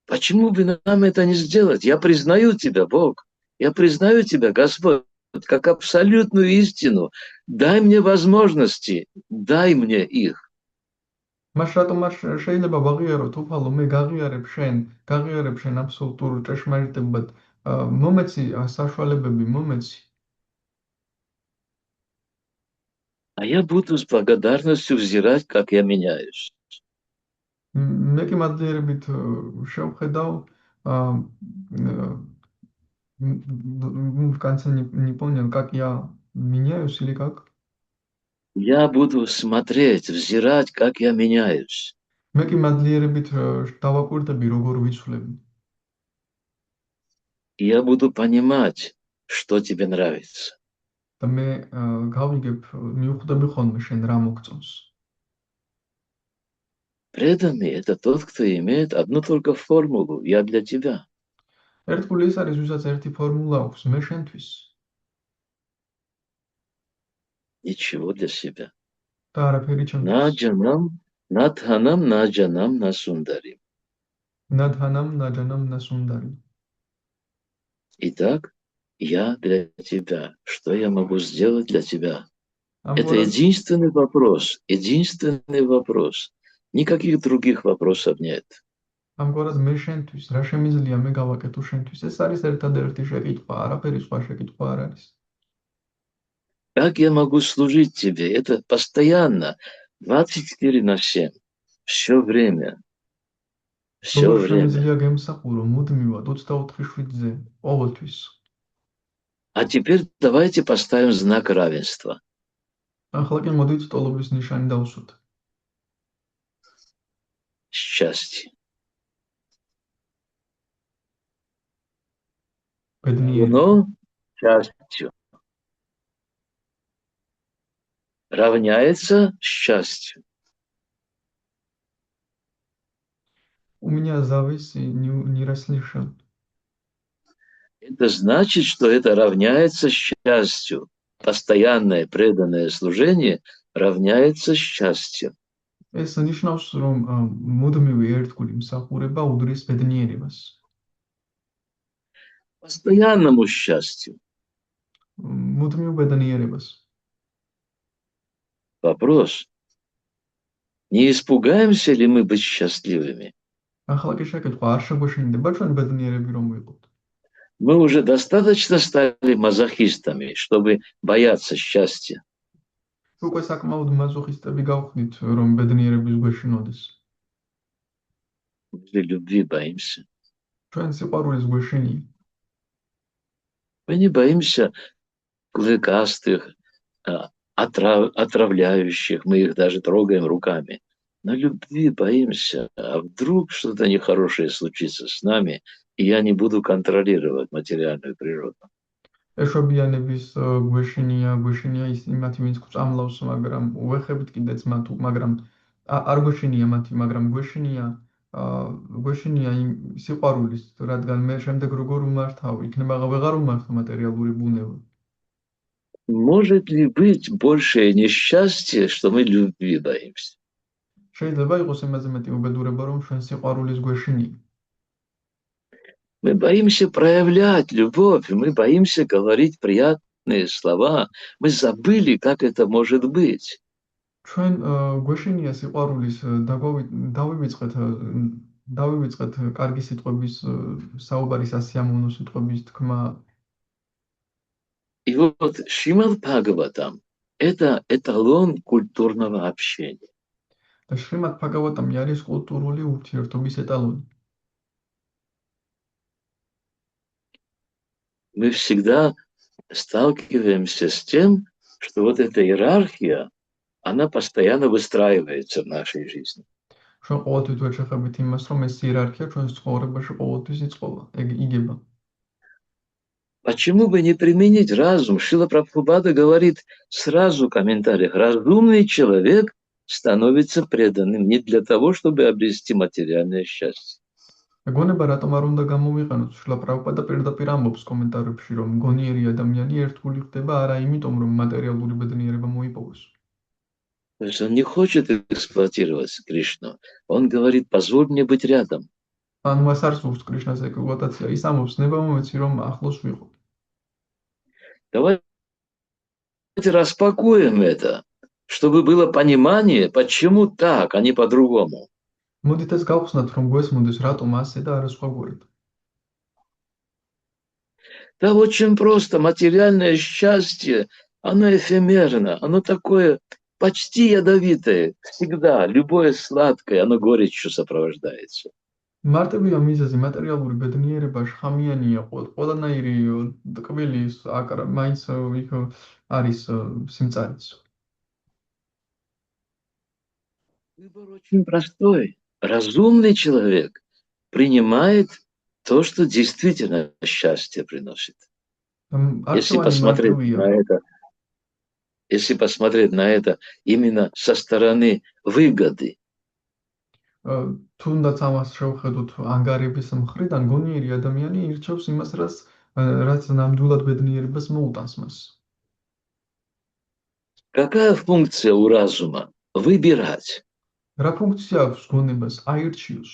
Почему бы нам это не сделать? Я признаю тебя, Бог. Я признаю тебя, Господь, как абсолютную истину. Дай мне возможности, дай мне их. მას რატომ არ შეიძლება ვაღიაროთ უფალო, მე გაღიარებ შენ აბსოლუტურ ჭეშმარიტებად. მომეცი საშუალებები, მომეცი. А я буду с благодарностью взирать, как я меняюсь. მე კი მადლიერებით შევხედავ в конце не понял, как я меняюсь или как? Я буду смотреть, взирать, как я меняюсь. მე კი მადლიერებით დავაკვირდები, როგორ ვიცვლები. И я буду понимать, что тебе нравится. და მე გავიგებ, მივხვდები ხოლმე შენ რა მოგწონს. Преданный – это тот, кто имеет одну только формулу «я для тебя». ერთგული ის არის, ვისაც ერთი ფორმულა აქვს, მე შენთვის. Ничего для себя. და არაფერი ჩემთვის. Наджанам, надханам, наджанам, насундарим. ნადჰანამ, ნაჯანამ, ნასუნდარი. Итак, я для тебя. Что я могу сделать для тебя? Это ამგვარად единственный вопрос. Единственный вопрос. Никаких других вопросов нет. ამგვარად მე შენთვის, რა შემიძლია მე გავაკეთო შენთვის? ეს არის ერთადერთი შეკითხვა, არაფერი სხვა შეკითხვა არ არის. Как я могу служить тебе? Это постоянно, 24/7, все время. Все როგორ время. შემიძლია გემსახურო მუდმივად 24/7-ზე, ყოველთვის? А теперь давайте поставим знак равенства. ახლა კი მოდით ტოლობის ნიშანი დავსვათ. Счастье. беднее. Но счастью. Равняется счастью. У меня зависть не расслышал. Это значит, что это равняется счастью. Постоянное преданное служение равняется счастью. ეს ნიშნავს, რომ მუდმივი ერთგული მსახურება უდრის ბედნიერებას. Постоянному счастью. მუდმივ ბედნიერებას. Вопрос. Не испугаемся ли мы быть счастливыми? ახლა კი შეკითხვა, არ შეგვეშინდება ჩვენ ბედნიერები რომ ვიყოთ? Мы уже достаточно стали мазохистами, чтобы бояться счастья. უკვე საკმაოდ მაზოხისტები გავხდით, რომ ბედნიერების გვეშინოდეს. Мы же любви боимся. ჩვენ სიყვარულის გვეშინია. Мы не боимся клыкастых, отравляющих, мы их даже трогаем руками. Но любви боимся, а вдруг что-то нехорошее случится с нами, и я не буду контролировать материальную природу. ეშვებიანების გვეშინია ის იმათი, ვინც გვწამლავს, მაგრამ უეხებით კიდეც მათ, მაგრამ არ გვეშინია მათი, მაგრამ გვეშინია იმ სიყვარულის, რადგან მე შემდეგ როგორ უმართავ, იქნება ვეღარ უმართო მატერიალური ბუნება. Может ли быть большее несчастье, что мы любви боимся? შეიძლება იყოს იმაზე მეტი უბედურება, რომ ჩვენ სიყვარულის გვეშინია. Мы боимся проявлять любовь, мы боимся говорить приятные слова. Мы забыли, как это может быть. ჩვენ გვეშინია სიყვარულის დავივიწყეთ კარგი სიტყვების საუბარი, სასიამოვნო სიტყვების თქმა. И вот Шримад Бхагаватам – это эталон культурного общения. და შრიმად ბჰაგავატამი არის კულტურული ურთიერთობის ეტალონი. Мы всегда сталкиваемся с тем, что вот эта иерархия, она постоянно выстраивается в нашей жизни. ჩვენ ყოველთვის ვეშეხებით იმას, რომ ეს იერარქია ჩვენს ცხოვრებაში ყოველთვის იწყება, იგება. Почему бы не применить разум? Шрила Прабхупада говорит сразу в комментариях: разумный человек становится преданным не для того, чтобы обрести материальное счастье. გონება რატომ არ უნდა გამოვიყენოთ? შლა პრაბჰუპადა პირდაპირ ამბობს კომენტარებში, რომ გონიერი ადამიანი ერთგული ხდება არა იმიტომ, რომ მატერიალური ბედნიერება მოიპოვოს. То есть он не хочет эксплуатировать Кришну. Он говорит, позволь мне быть рядом. ანუ მას არ სურს კრიშნას ექსპლუატაცია. ის ამბობს, ნება მომეცი, რომ ახლოს ვიყო. Давайте распакуем это, чтобы было понимание, почему так, а не по-другому. მოდით ეს გავხსნათ, რომ გვესმოდეს რატომ ასე და არა სხვაგვარად. Да очень просто, материальное счастье, оно эфемерно, оно такое почти ядовитое. Всегда, любое сладкое, оно горечью сопровождается. მარტივია მიზეზი, მატერიალური ბედნიერება შხამიანია, ყველანაირი ტკბილი მაინც იქ არის სიმწარეც. Выбор очень простой. Разумный человек принимает то, что действительно счастье приносит. Если посмотреть на это именно со стороны выгоды. თუნდაც ამას შევხედოთ ანგარების მხრიდან, გონიერი ადამიანი ირჩევს იმას, რაც ნამდვილად ბედნიერებას მოუტანს მას. Какая функция у разума? Выбирать. რა ფუნქცია აქვს გონებას? აირჩიოს.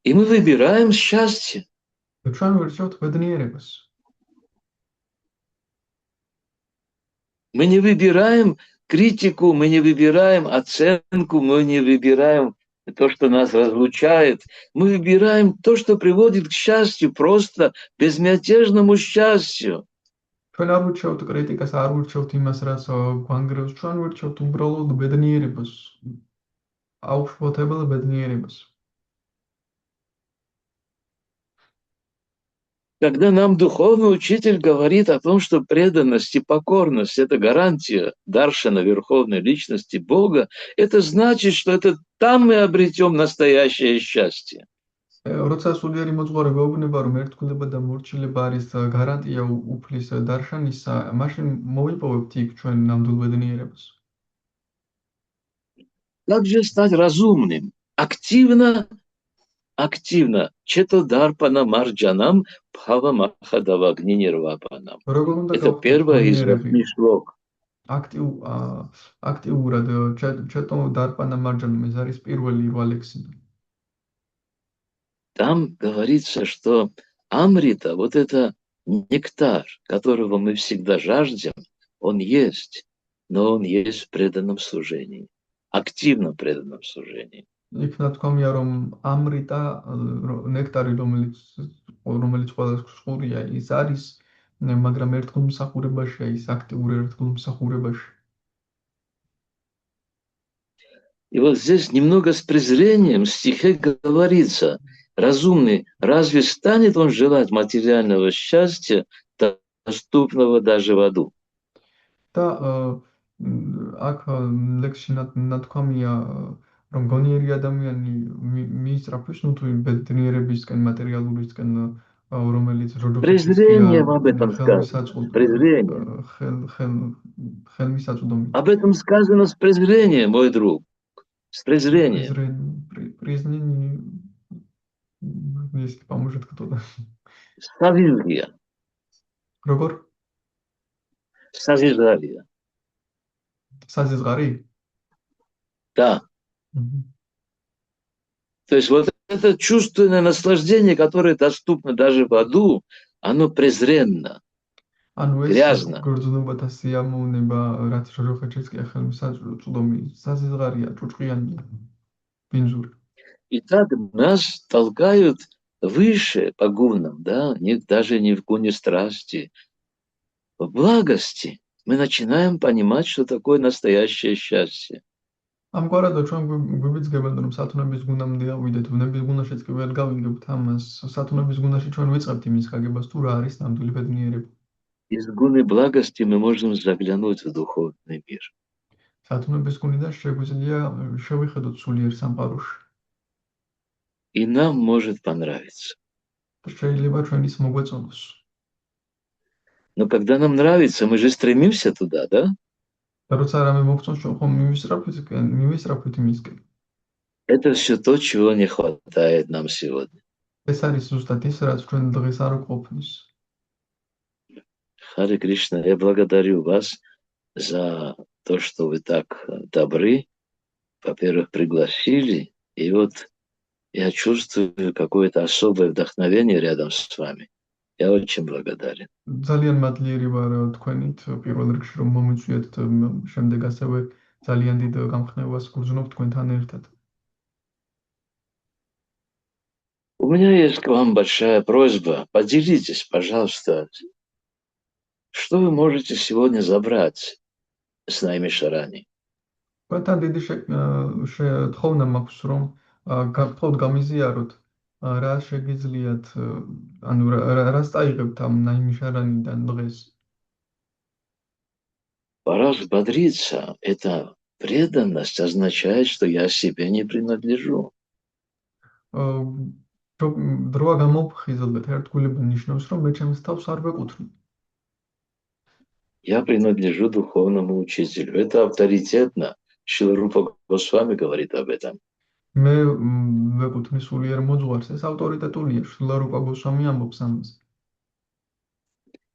И мы выбираем счастье. ჩვენ ვირჩევთ ბედნიერებას. Мы не выбираем критику, мы не выбираем оценку, мы не выбираем то, что нас разлучает. Мы выбираем то, что приводит к счастью, просто безмятежному счастью. ჩვენ არ ვირჩევთ კრიტიკას, არ ვირჩევთ იმას, რაც გვანგრევს, ჩვენ ვირჩევთ უბრალოდ ბედნიერებას, აუშვათებელ ბედნიერებას. Когда нам духовный учитель говорит о том, что преданность и покорность – это гарантия даршана Верховной Личности Бога, это значит, что это там мы обретем настоящее счастье. როცა სულიერი მოძღვარება ეუბნება, რომ ერთგულება და მორჩილება არის გარანტია უფლის დარშანისა, მაშინ მოვიპოვებთ იქ ჩვენ ნამდვილ ბედნიერებას. Как же стать разумным? Активно четодарпана марджанам бхава махадавагни нирвапанам. Это первое из 8 шлок. აქტიურად ჩეტო დარპანა მარჯანამ ეს არის პირველი 8 ლექსი. Там говорится, что амрита, вот это нектар, которого мы всегда жаждем, он есть, но он есть в преданном служении, активном преданном служении. იქ ნათქვამია, რომ ამრიტა ნექტარი, რომელიც ყველა სხურია, ის არის, მაგრამ ერთგულმსახურებაშია, ის აქტიურ ერთგულმსახურებაში. И вот здесь немного с презрением в стихе говорится, разумный, разве станет он желать материального счастья, доступного даже в аду? და აქ ლექსში ნათქვამია, რომ გონიერი ადამიანი მიისწრაფვის თუ ბედნიერებისკენ, მატერიალურისკენ, რომელიც презрением об этом сказано. Презрением. Об этом сказано с презрением, мой друг. С презрением. Признание, если поможет кто-то. Савилья. Рогор? Сазизгария. Сазизгари? Да. То есть вот это чувственное наслаждение, которое доступно даже в аду, оно презренно, грязно. И так нас толкают выше по гунам, да, даже не в гуне страсти, в благости. Мы начинаем понимать, что такое настоящее счастье. ამგვარად ჩვენ გვიბიძგებენ, რომ სათნოების გუნამდე ავიდეთ, ვნების გუნაშიც კი ვერ გავიგებთ ამას. სათნოების გუნაში ჩვენ ვიწყებთ იმის გაგებას, თუ რა არის ნამდვილი ბედნიერება. Из гуны благости мы можем заглянуть в духовный мир. სათნოების გუნიდან შეგვიძლია შევიხედოთ სულიერ სამყაროში. И нам может понравиться. შეიძლება ჩვენ ის მოგვეწონოს. Но когда нам нравится, мы же стремимся туда, да? როცა რამე მოგწონს, ჩვენ ხომ მივისწრაფვით მისკენ. Это все то, чего не хватает нам сегодня. ეს არის ზუსტად ის, რაც ჩვენ დღეს არ გვყოფნის. Харе Кришна, я благодарю вас за то, что вы так добры, во-первых, пригласили, и вот я чувствую какое-то особое вдохновение рядом с вами. Я очень благодарен. ძალიან მადლიერი ვარ თქვენით პირველ რიგში რომ მომიწვიეთ შემდეგ ასევე ძალიან დიდ გამხნევას გრძნობ თქვენთან ერთად. У меня есть к вам большая просьба. Поделитесь, пожалуйста, что вы можете сегодня забрать с нами Шарани. თქვენთან დიდი თხოვნა მაქვს რომ გაფთხოვთ გამიზიაროთ რა შეგიძლიათ ანუ რას წაიღებთ ამ ნაიმიშარანიდან დღეს. Пора взбодриться. Это преданность означает, что я себе не принадлежу. დროა გამოვხიზლდეთ ერთგულება ნიშნავს რომ მე ჩემს თავს არ ვეკუთვნი. Я принадлежу духовному учителю. Это авторитетно. Шрила Рупа Госвами говорит об этом. მე ვეკუთვნი სულიერ მოძღვარს, ეს ავტორიტეტულია, შრილა რუპა გოსვამი ამბობს ამას.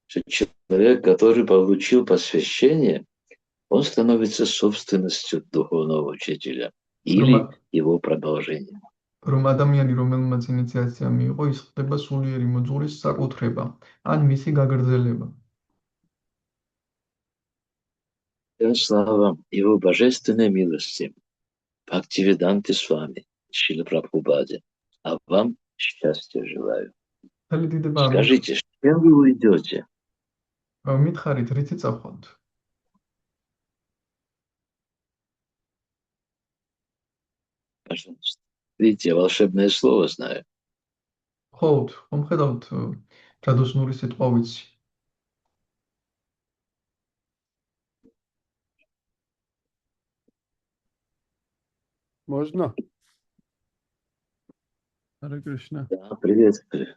Человек, который получил посвящение, он становится собственностью духовного учителя или его продолжением. რომ ადამიანი რომელმაც ინიციაცია მიიღო, ის ხდება სულიერი მოძღვრის საკუთრება, ან მისი გაგრძელება. Слава его божественной милости, Бхактивиданте с вами, Шрила Прабхупаде, а вам счастья желаю. Скажите, с чем вы уйдете? მითხარით, რითი წავხვთ? Пожалуйста. Видите, я волшебное слово знаю. ხოვთ, ხომ ხედავთ ჯადოსნური სიტყვა ვიცი. Можно? Харе Кришна. Да, приветствую.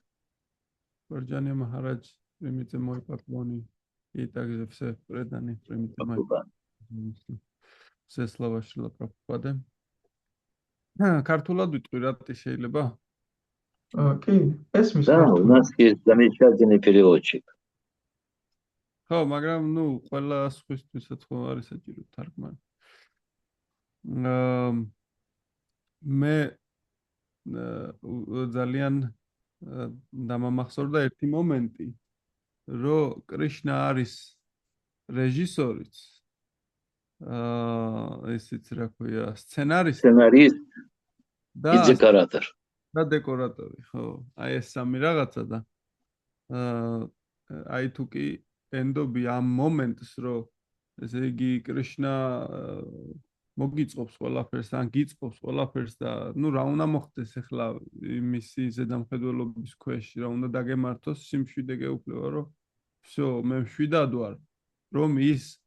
Варджания Махарадж, примите мой поклон и также все преданные, примите мои все слова Шрила Прабхупады. Картула дуть, рати შეიძლება? კი, ესმის Да, у нас есть замечательный переводчик. ხო, მაგრამ ნუ ყველა სხვისთვისაც ხო არის საჭირო თარგმანი. მე ძალიან დამამახსოვრდა ერთი მომენტი, რომ კრიშნა არის რეჟისორიც. ესეც რა ქვია, სცენარისტი и декоратор. და დეკორატორი, ხო. აი ეს სამი რაღაცა და აი თუ კი ენდობი ამ მომენტს, რომ ესე იგი კრიშნა მოგიწყობს ყველაფერს, ან გიწყობს ყველაფერს და ნუ რა უნდა მოხდეს ახლა მისი ზედამხედველობის ქვეშ, რა უნდა დაგემართოს, სიმშვიდე გეუფლება, რომ всё, მე მშვიდად ვარ, რომ ის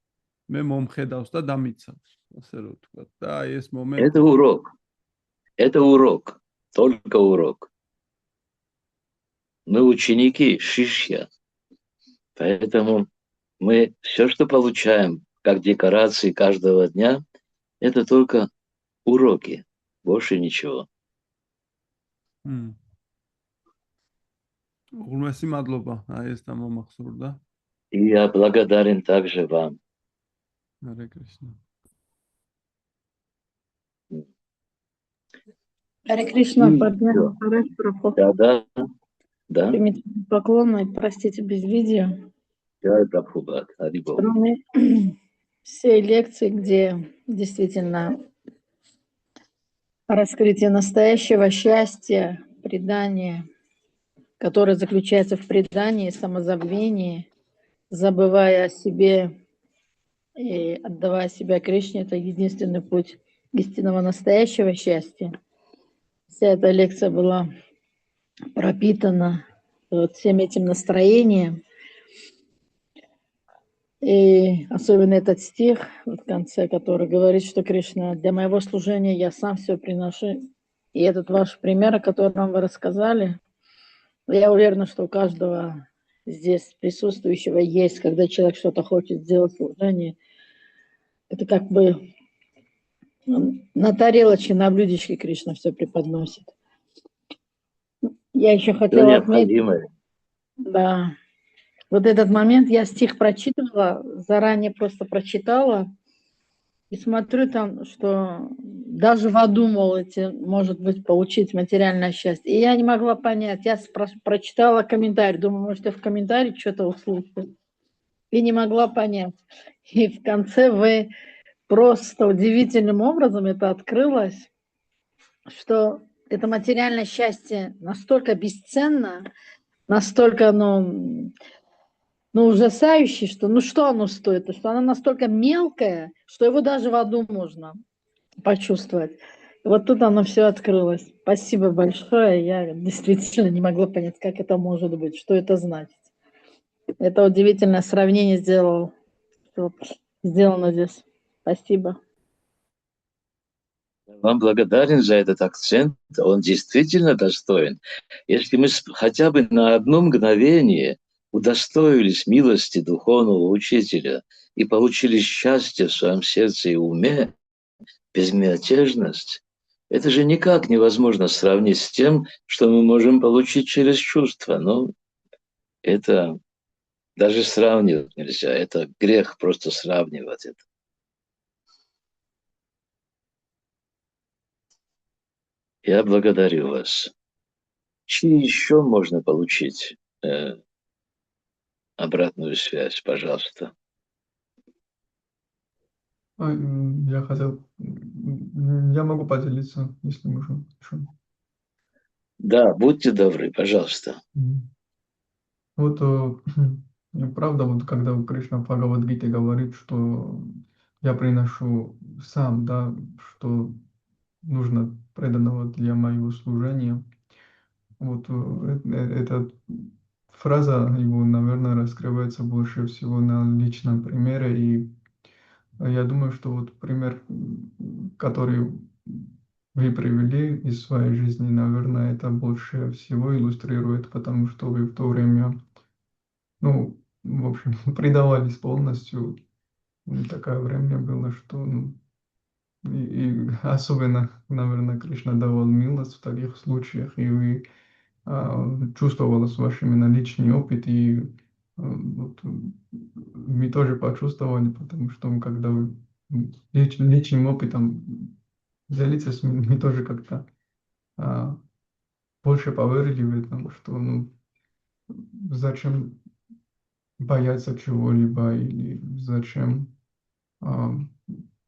მე მომხედავს და დამიცავს, ასე რომ თქვა. და აი ეს მომენტი Это урок. Это урок. Только урок. Мы ученики, шишья. Поэтому мы все, что получаем, как декорации каждого дня, это только уроки, больше ничего. Ურმესი მადლობა, აი ეს დამამახსოვრდა. И я благодарен также вам. Харе Кришна. Харе Кришна, Махарадж Прабху. Да. Примите поклон и простите без видео. Кроме всей лекции, где действительно раскрытие настоящего счастья, предания, которое заключается в предании, самозабвении, забывая о себе и отдавая себя Кришне, это единственный путь истинного настоящего счастья. Вся эта лекция была пропитана вот всем этим настроением. И особенно этот стих в конце, который говорит, что Кришна, для моего служения я сам все приношу. И этот ваш пример, о котором вы рассказали, я уверена, что у каждого здесь присутствующего есть, когда человек что-то хочет сделать в служении, это как бы На тарелочке, на блюдечке Кришна все преподносит. Я еще Все хотела отметить, необходимое. да, вот этот момент я стих прочитывала, заранее просто прочитала, и смотрю там, что даже в аду, мол, может быть, получить материальное счастье. И я не могла понять. Я прочитала комментарий, думаю, может, я в комментарии что-то услышала. И не могла понять. И в конце вы просто удивительным образом это открылось, что это материальное счастье настолько бесценно, настолько ужасающее, что что оно стоит, что оно настолько мелкое, что его даже в аду можно почувствовать. И вот тут оно все открылось. Спасибо большое. Я действительно не могла понять, как это может быть, что это значит. Это удивительное сравнение сделано здесь. Спасибо. Вам благодарен за этот акцент, он действительно достоин. Если мы хотя бы на одно мгновение удостоились милости духовного учителя и получили счастье в своем сердце и уме, безмятежность, это же никак невозможно сравнить с тем, что мы можем получить через чувства. Но это даже сравнивать нельзя. Это грех просто сравнивать это. Я благодарю вас. Чьи еще можно получить обратную связь, пожалуйста? Я хотел... Я могу поделиться, если можно. Хорошо. Да, будьте добры, пожалуйста. Вот правда, вот когда Кришна в Бхагавад-гите говорит, что я приношу сам, да, что нужно преданного для моего служения, вот эта фраза его, наверное, раскрывается больше всего на личном примере, и я думаю, что вот пример, который вы привели из своей жизни, наверное, это больше всего иллюстрирует, потому что вы в то время, ну, в общем, предавались полностью. Такое время было, что, и особенно, наверное, Кришна давал милость в таких случаях, и вы чувствовалось ваш именно личный опыт, и вот, мы тоже почувствовали, потому что когда вы личным опытом делитесь, мы тоже как-то больше поверили в этом, что зачем бояться чего-либо или зачем а,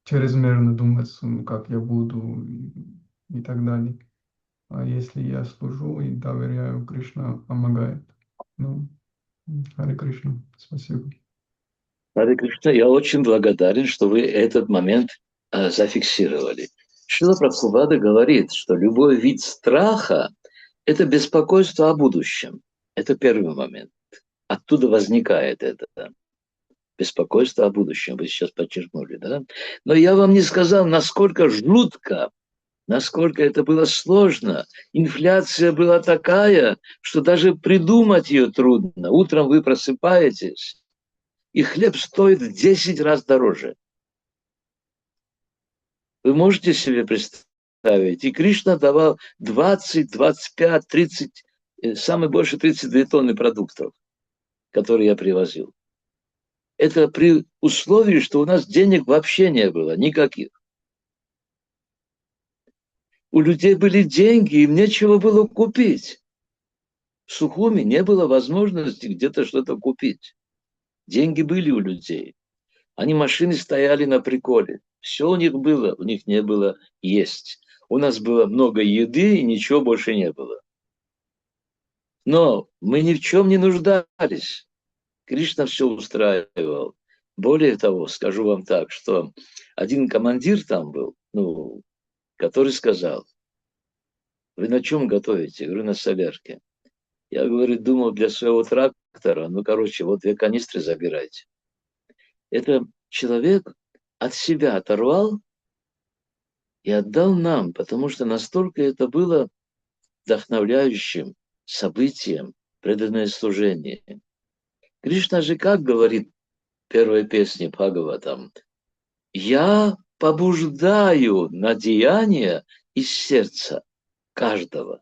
чрезмерно думать, как я буду и так далее. А если я служу и доверяю, Кришна помогает. Ну, Харе Кришна, спасибо. Харе Кришна, я очень благодарен, что вы этот момент зафиксировали. Шрила Прабхупада говорит, что любой вид страха – это беспокойство о будущем. Это первый момент. Оттуда возникает это беспокойство о будущем. Вы сейчас подчеркнули, да? Но я вам не сказал, насколько жутко, насколько это было сложно. Инфляция была такая, что даже придумать ее трудно. Утром вы просыпаетесь, и хлеб стоит в 10 раз дороже. Вы можете себе представить? И Кришна давал 20, 25, 30, самое больше 32 тонны продуктов, которые я привозил. Это при условии, что у нас денег вообще не было, никаких. У людей были деньги, им нечего было купить. В Сухуми не было возможности где-то что-то купить. Деньги были у людей. Они машины стояли на приколе. Все у них было, у них не было есть. У нас было много еды и ничего больше не было. Но мы ни в чем не нуждались. Кришна все устраивал. Более того, скажу вам так, что один командир там был, который сказал: вы на чем готовите? Я говорю, на солярке. Я, говорю, думал для своего трактора, вот 2 канистры забирайте. Это человек от себя оторвал и отдал нам, потому что настолько это было вдохновляющим событием, преданное служение. Кришна же как говорит в первой песне Бхагаватам: я побуждаю на деяния из сердца каждого.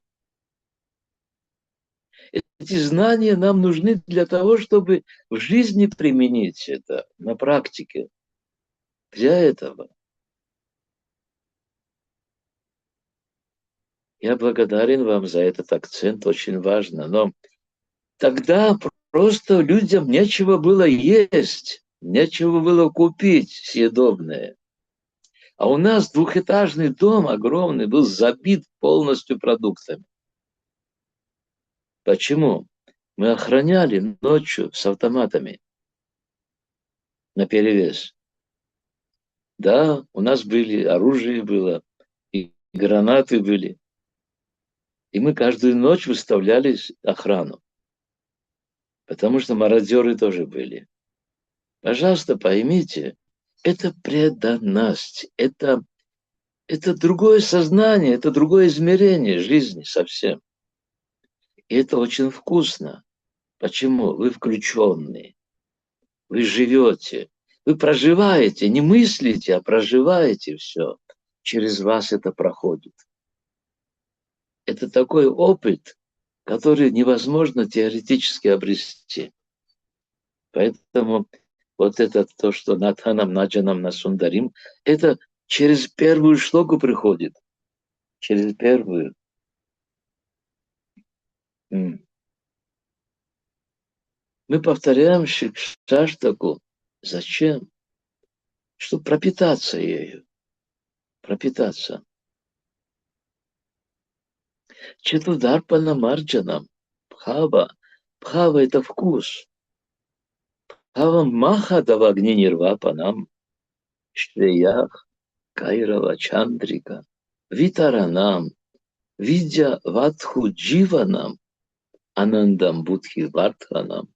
Эти знания нам нужны для того, чтобы в жизни применить это на практике. Для этого. Я благодарен вам за этот акцент, очень важно. Но тогда просто людям нечего было есть, нечего было купить съедобное. А у нас двухэтажный дом огромный был забит полностью продуктами. Почему? Мы охраняли ночью с автоматами наперевес. Да, у нас были, оружие было, и гранаты были. И мы каждую ночь выставляли охрану. Потому что мародеры тоже были. Пожалуйста, поймите, это преданность, это другое сознание, это другое измерение жизни совсем. И это очень вкусно. Почему? Вы включенные, вы живете, вы проживаете, не мыслите, а проживаете все. Через вас это проходит. Это такой опыт, который невозможно теоретически обрести. Поэтому вот это то, что Натханам Наджанам Насундарим, это через первую шлоку приходит. Через первую. Мы повторяем шаштаку. Зачем? Чтобы пропитаться ею. Пропитаться. Четударпана Марджанам. Бхава. Бхава – это вкус. Бхава Махадава Агни Нирвапанам. Шреях Кайрава Чандрика. Витаранам. Видя Ватху Дживанам. Анандам Будхи Вартханам.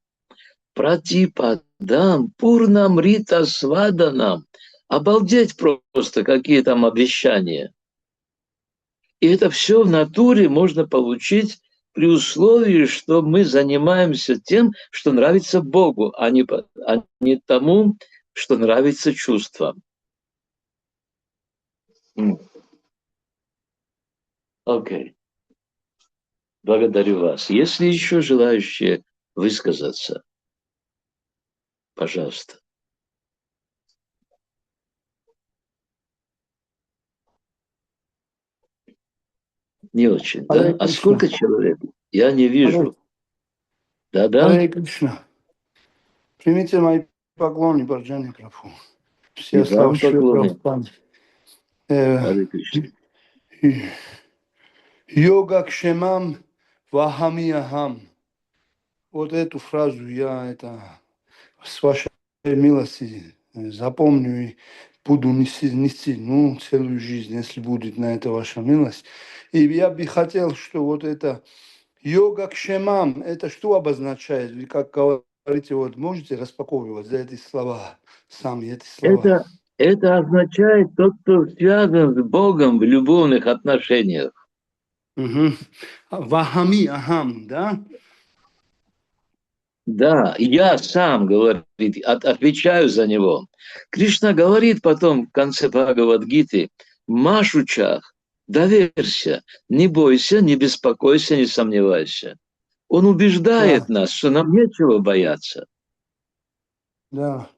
Пратипадам Пурнам Рита Сваданам. Обалдеть просто, какие там обещания. И это все в натуре можно получить при условии, что мы занимаемся тем, что нравится Богу, а не тому, что нравится чувствам. Окей. Благодарю вас. Если еще желающие высказаться, пожалуйста. Не очень, да? А сколько человек? Я не вижу. Да-да? Харе Кришна. Примите мои поклоны, Барджани Прабху. И Все слава вам Шри поклоны. Прабхупаде. Харе Кришна. Йога кшемам вахами ахам. Вот эту фразу я с вашей милости запомню и буду нести целую жизнь, если будет на это ваша милость. И я бы хотел, что вот это йога кшемам, это что обозначает? Вы как говорите, вот можете распаковывать за эти слова, сами эти слова? Это означает тот, кто связан с Богом в любовных отношениях. Угу. Вахами ахам, да? Да, я сам, говорит, отвечаю за него. Кришна говорит потом в конце Бхагавад-гиты: Машучах, доверься, не бойся, не беспокойся, не сомневайся. Он убеждает Да. нас, что нам нечего бояться. Да.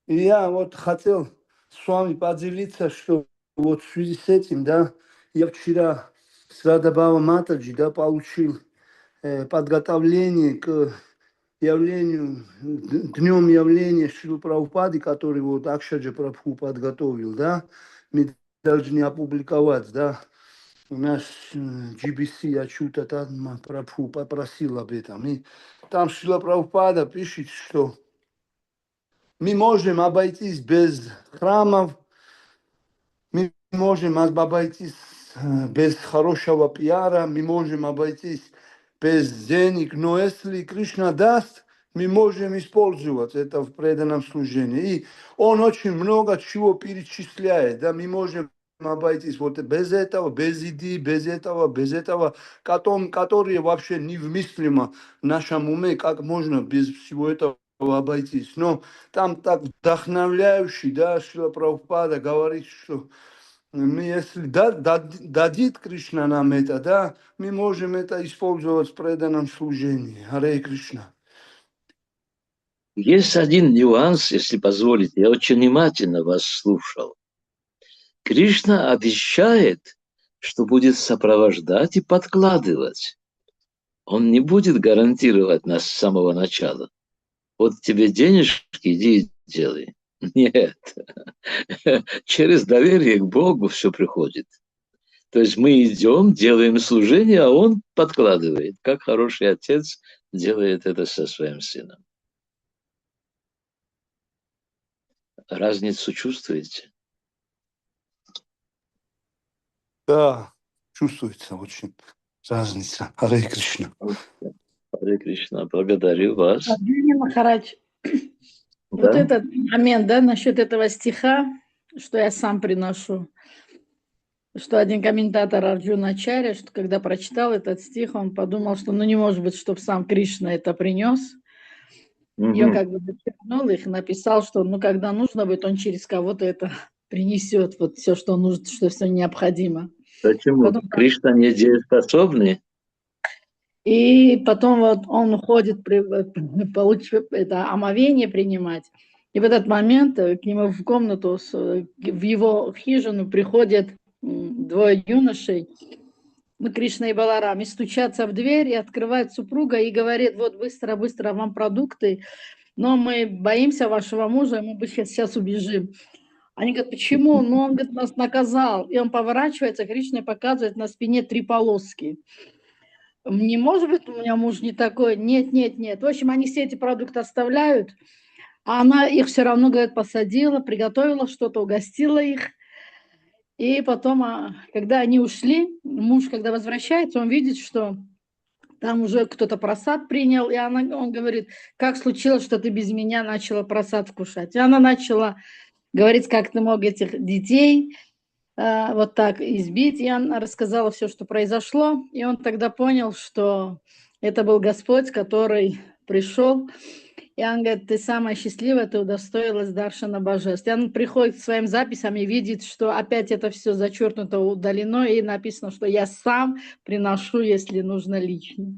И я вот хотел с вами поделиться, что вот в связи с этим, да, я вчера с Радабава Матаджи, да, получил подготовление к явлению, днем явления Шрила Прабхупады, который вот Акшаджа Прабху подготовил, да, мы должны опубликовать, да, у нас GBC Ачута Тадма Прабху попросил об этом. И там Шрила Прабхупада пишет, что мы можем обойтись без храмов, мы можем обойтись без хорошего пиара, мы можем обойтись без денег, но если Кришна даст, мы можем использовать это в преданном служении. И он очень много чего перечисляет, да, мы можем обойтись вот без этого, без еды, без этого, которые вообще невмыслимо в нашем уме, как можно без всего этого обойтись. Но там так вдохновляющий, да, Шрила Прабхупада говорит, что мы, если дадит Кришна нам это, да, мы можем это использовать в преданном служении. Харе Кришна. Есть один нюанс, если позволите. Я очень внимательно вас слушал. Кришна обещает, что будет сопровождать и подкладывать. Он не будет гарантировать нас с самого начала. Вот тебе денежки, иди и делай. Нет. Через доверие к Богу все приходит. То есть мы идем, делаем служение, а Он подкладывает, как хороший отец делает это со своим сыном. Разницу чувствуете? Да, чувствуется очень разница. Харе Кришна. Харе Кришна, благодарю вас. Арджуна Махарадж, вот Да? этот момент, да, насчет этого стиха, что я сам приношу, что один комментатор Арджуначарья, что когда прочитал этот стих, он подумал, что ну не может быть, чтобы сам Кришна это принес. И он как бы зачеркнул их и написал, что ну когда нужно будет, он через кого-то это принесет, вот все, что нужно, что все необходимо. Почему? Потом, Кришна не дееспособный? и потом вот он уходит, получив это омовение принимать. И в этот момент к нему в комнату, в его хижину приходят двое юношей, ну, Кришна и Баларам, и стучатся в дверь, и открывает супруга, и говорит, вот быстро-быстро вам продукты, но мы боимся вашего мужа, и мы бы сейчас убежим. Они говорят, почему? Ну, он, говорит, нас наказал. И он поворачивается, Кришна показывает на спине 3 полоски. Не может быть, у меня муж не такой. Нет, нет, нет. В общем, они все эти продукты оставляют, а она их все равно, говорит, посадила, приготовила что-то, угостила их. И потом, когда они ушли, муж, когда возвращается, он видит, что там уже кто-то просад принял, и он говорит, как случилось, что ты без меня начала просад вкушать. И она начала говорить, как ты мог этих детей вот так избить. И она рассказала все, что произошло. И он тогда понял, что это был Господь, который пришел. И он говорит, ты самая счастливая, ты удостоилась даршана божеств. И он приходит к своим записям и видит, что опять это все зачеркнуто, удалено, и написано, что я сам приношу, если нужно лично.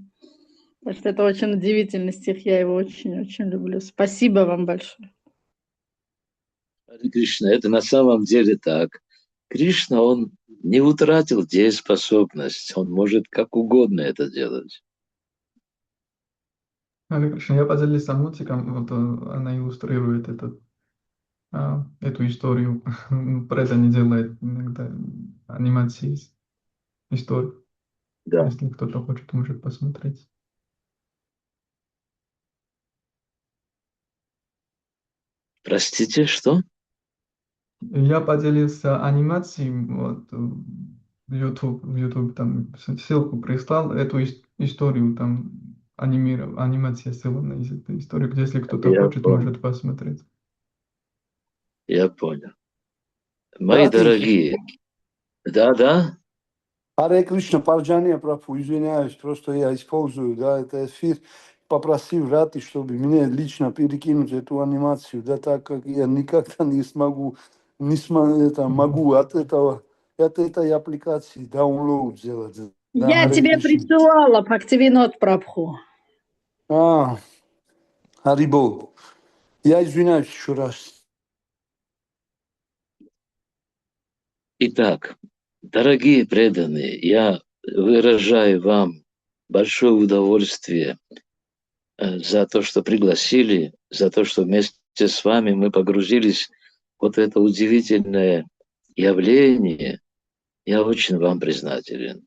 Так что это очень удивительный стих, я его очень-очень люблю. Спасибо вам большое. Харе Кришна, это на самом деле так. Кришна, он не утратил дееспособность, он может как угодно это делать. Харе Кришна, я поделился мультиком, вот она иллюстрирует эту историю. Преда не делает иногда анимации из истории. Да. Если кто-то хочет, может посмотреть. Простите, что? Я поделился анимацией, вот, в YouTube там ссылку прислал, эту историю, там анимация сделана из этой истории, где если кто-то Я хочет, понял. может посмотреть. Я понял. Мои дорогие, да. Харе Кришна, Парджания Прабху, извиняюсь, просто я использую, да, это эфир, попросил Рати, чтобы мне лично перекинуть эту анимацию, да, так как я никогда не смогу, могу от этой аппликации даунлоуд сделать. Да, Я Харе тебе Кришна. присылала Бхактивинод Прабху. Харибол. Я извиняюсь еще раз. Итак, дорогие преданные, я выражаю вам большое удовольствие за то, что пригласили, за то, что вместе с вами мы погрузились в вот это удивительное явление. Я очень вам признателен.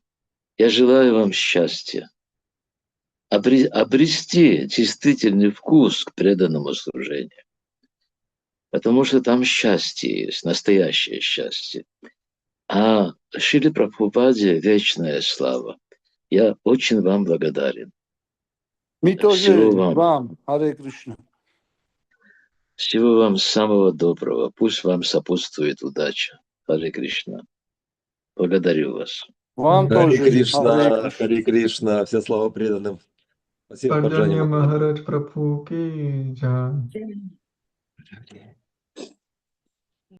Я желаю вам счастья, обрести действительный вкус к преданному служению. Потому что там счастье есть, настоящее счастье. А Шриле Прабхупаде вечная слава. Я очень вам благодарен. Мы тоже Всего вам. вам, Харе Кришна. Всего вам самого доброго. Пусть вам сопутствует удача. Харе Кришна. Благодарю вас. Вам Харе тоже. Кришна, Харе Кришна, вся слава преданным. Спасибо, Парджанья Парджанья Махарадж. Махарадж Прабху ки джай.